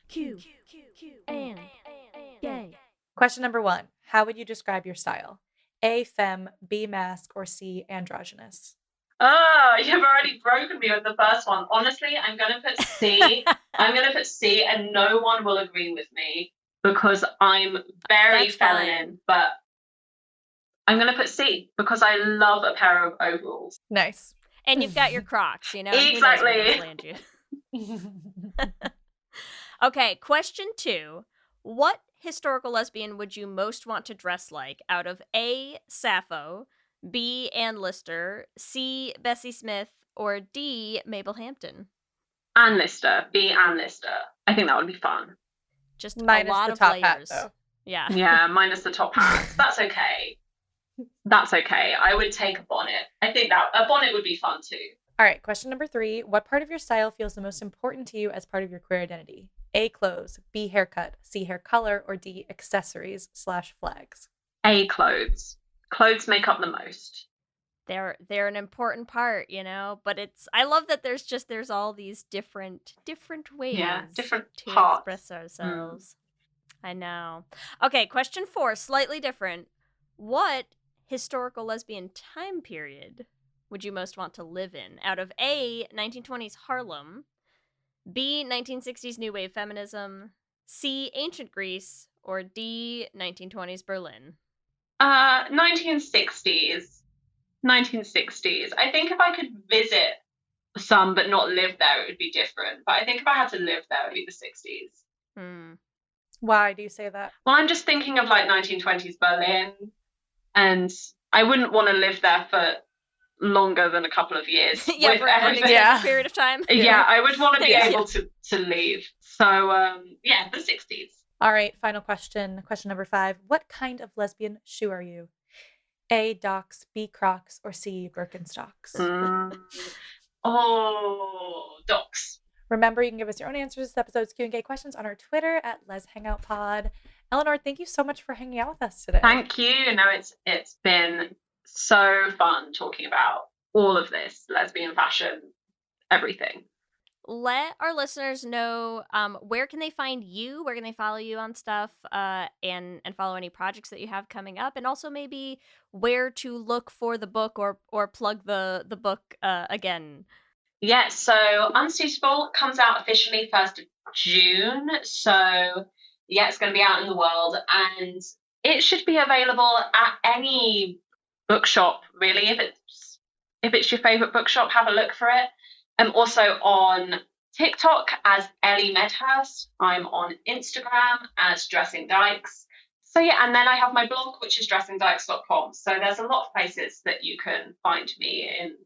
Q and Gay. Question number 1. How would you describe your style? A, femme, B, mask, or C, androgynous? Oh, you've already broken me with the first one. Honestly, I'm going to put C. I'm going to put C, and no one will agree with me because I'm very That's feminine, fine. but I'm going to put C because I love a pair of overalls. Nice. And you've got your Crocs, you know? Exactly. Who knows where those land you. Okay, question 2. What historical lesbian would you most want to dress like out of A, Sappho, B, Anne Lister, C, Bessie Smith, or D, Mabel Hampton? Anne Lister. B, Anne Lister. I think that would be fun. Just Minus a lot the of top layers. hat, though. Yeah. Yeah, minus the top hat. That's okay. That's okay. I would take a bonnet. I think that a bonnet would be fun too. All right, question number 3. What part of your style feels the most important to you as part of your queer identity? A, clothes, B, haircut, C, hair color, or D, accessories/flags? A, clothes. Clothes make up the most. They're an important part, you know, but I love that there's all these different ways different to parts. express ourselves. I know. Okay, question 4, slightly different. What historical lesbian time period would you most want to live in out of A, 1920s Harlem, B, 1960s New Wave feminism, C, ancient Greece, or D, 1920s Berlin? 1960s. 1960s. I think if I could visit some but not live there, it would be different. But I think if I had to live there, it would be the 60s. Why do you say that? Well, I'm just thinking of like 1920s Berlin, and I wouldn't want to live there for longer than a couple of years. Yeah, with for an everything. extended period of time. Yeah, I would want to be Yeah. able to leave. So, yeah, the 60s. All right, final question. Question number 5. What kind of lesbian shoe are you? A, Docs, B, Crocs, or C, Birkenstocks? Oh, Docs. Remember, you can give us your own answers to this episode's Q&A questions on our Twitter at Lez Hang Out Pod. Eleanor, thank you so much for hanging out with us today. Thank you. No, it's been so fun talking about all of this, lesbian fashion, everything. Let our listeners know where can they find you, where can they follow you on stuff, and follow any projects that you have coming up, and also maybe where to look for the book or plug the book again. Yeah, so Unsuitable comes out officially 1st of June. So yeah, it's going to be out in the world, and it should be available at any bookshop, really. If it's your favorite bookshop, have a look for it. I'm also on TikTok as Ellie Medhurst. I'm on Instagram as Dressing Dykes. So yeah, and then I have my blog, which is dressingdykes.com. So there's a lot of places that you can find me in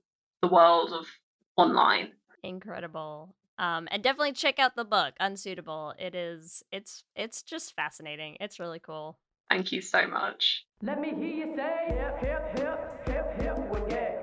the world of online. Incredible. And definitely check out the book, Unsuitable. It's just fascinating. It's really cool. Thank you so much. Let me hear you say hip, hip, hip, hip, hip, well, yeah.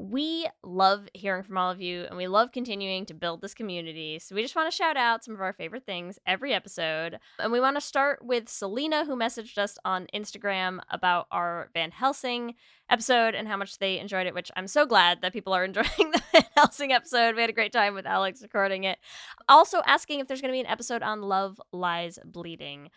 We love hearing from all of you, and we love continuing to build this community. So we just want to shout out some of our favorite things every episode. And we want to start with Selena, who messaged us on Instagram about our Van Helsing episode and how much they enjoyed it, which I'm so glad that people are enjoying the Van Helsing episode. We had a great time with Alex recording it. Also asking if there's going to be an episode on Love Lies Bleeding.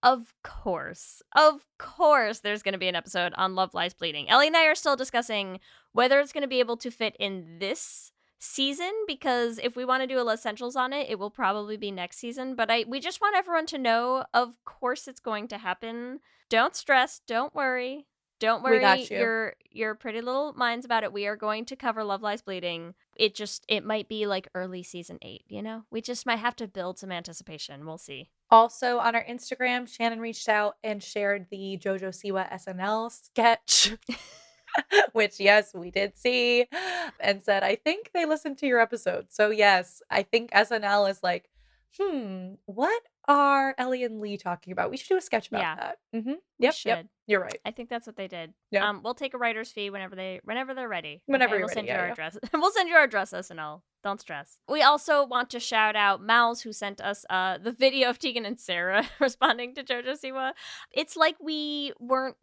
Of course, there's going to be an episode on Love Lies Bleeding. Ellie and I are still discussing whether it's going to be able to fit in this season, because if we want to do a Essentials on it, it will probably be next season. But we just want everyone to know, of course, it's going to happen. Don't stress. Don't worry. Don't worry We got you. your pretty little minds about it. We are going to cover Love Lies Bleeding. It might be like early season 8, you know? We just might have to build some anticipation. We'll see. Also on our Instagram, Shannon reached out and shared the JoJo Siwa SNL sketch, which, yes, we did see, and said, I think they listened to your episode. So, yes, I think SNL is like, what are Ellie and Lee talking about? We should do a sketch about that. Mm-hmm. Yep, you're right. I think that's what they did. Yeah. We'll take a writer's fee whenever they're ready. Whenever Okay, you're we'll send ready, you our yeah. address. We'll send you our address, SNL. Don't stress. We also want to shout out Mouse, who sent us the video of Tegan and Sarah responding to JoJo Siwa. It's like we weren't,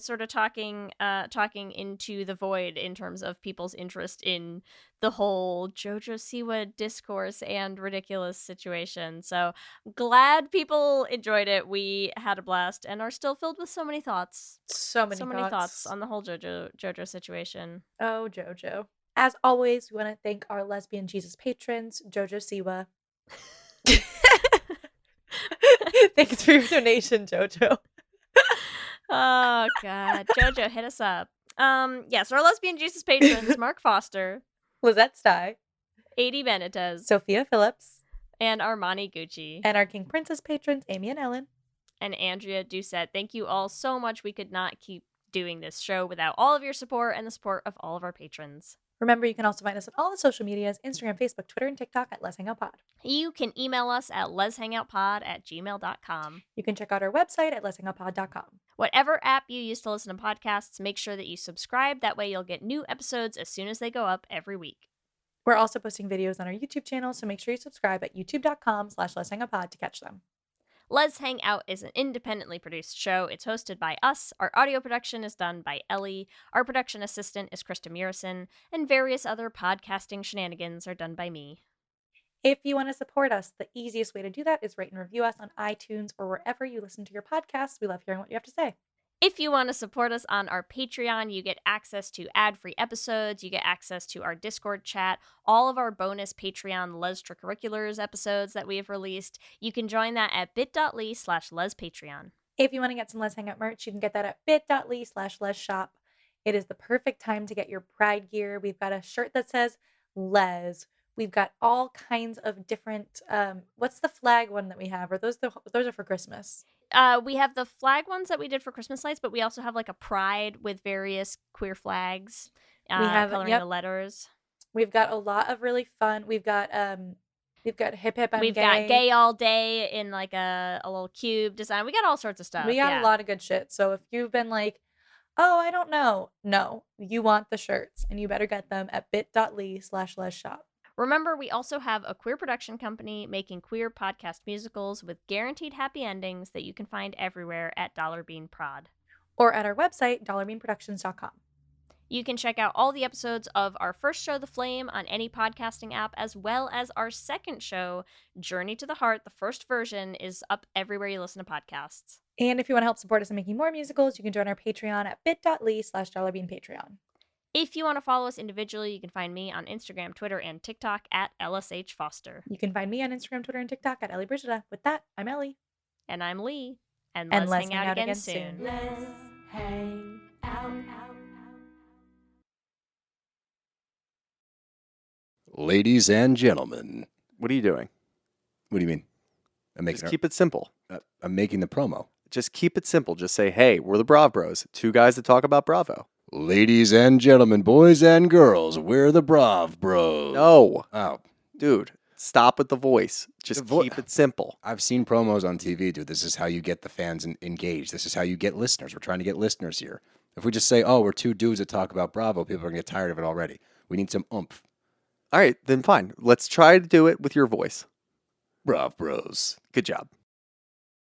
sort of talking into the void in terms of people's interest in the whole JoJo Siwa discourse and ridiculous situation. So glad people enjoyed it. We had a blast and are still filled with so many thoughts. So many thoughts on the whole JoJo situation. Oh, JoJo. As always, we want to thank our lesbian Jesus patrons, JoJo Siwa. Thanks for your donation, JoJo. Oh, God. JoJo, hit us up. Yes, our lesbian Jesus patrons, Mark Foster, Lizette Stye, Adi Benitez, Sophia Phillips, and Armani Gucci. And our King Princess patrons, Amy and Ellen. And Andrea Doucette. Thank you all so much. We could not keep doing this show without all of your support and the support of all of our patrons. Remember, you can also find us on all the social medias, Instagram, Facebook, Twitter, and TikTok at Lez Hang Out Pod. You can email us at lezhangoutpod@gmail.com. You can check out our website at lezhangoutpod.com. Whatever app you use to listen to podcasts, make sure that you subscribe. That way you'll get new episodes as soon as they go up every week. We're also posting videos on our YouTube channel, so make sure you subscribe at youtube.com/lezhangoutpod to catch them. Lez Hang Out is an independently produced show. It's hosted by us. Our audio production is done by Ellie. Our production assistant is Krista Murison. And various other podcasting shenanigans are done by me. If you want to support us, the easiest way to do that is rate and review us on iTunes or wherever you listen to your podcasts. We love hearing what you have to say. If you want to support us on our Patreon, you get access to ad-free episodes, you get access to our Discord chat, all of our bonus Patreon Leztricurriculars episodes that we have released. You can join that at bit.ly/LezPatreon. If you want to get some Lez Hang Out merch, you can get that at bit.ly/LezShop. It is the perfect time to get your pride gear. We've got a shirt that says Lez. We've got all kinds of different, what's the flag one that we have? Or those are for Christmas? We have the flag ones that we did for Christmas lights, but we also have like a pride with various queer flags. We have coloring the letters. We've got a lot of really fun. We've got hip hip. We've got gay all day in like a little cube design. We got all sorts of stuff. We got a lot of good shit. So if you've been like, oh, I don't know, no, you want the shirts, and you better get them at bit.ly/LezShop. Remember, we also have a queer production company making queer podcast musicals with guaranteed happy endings that you can find everywhere at Dollar Bean Prod. Or at our website, dollarbeanproductions.com. You can check out all the episodes of our first show, The Flame, on any podcasting app, as well as our second show, Journey to the Heart. The first version is up everywhere you listen to podcasts. And if you want to help support us in making more musicals, you can join our Patreon at bit.ly/dollarbeanpatreon. If you want to follow us individually, you can find me on Instagram, Twitter, and TikTok at LSH Foster. You can find me on Instagram, Twitter, and TikTok at Ellie Brigida. With that, I'm Ellie. And I'm Lee. And let's hang out again soon. Let's hang out. Ladies and gentlemen. What are you doing? What do you mean? Just keep it simple. I'm making the promo. Just keep it simple. Just say, hey, we're the Brav Bros. Two guys that talk about Bravo. Ladies and gentlemen, boys and girls, we're the Brav Bros. No. Oh. Dude, stop with the voice. Just keep it simple. I've seen promos on TV, dude. This is how you get the fans engaged. This is how you get listeners. We're trying to get listeners here. If we just say, oh, we're two dudes that talk about Bravo, people are going to get tired of it already. We need some oomph. All right, then fine. Let's try to do it with your voice. Brav Bros. Good job.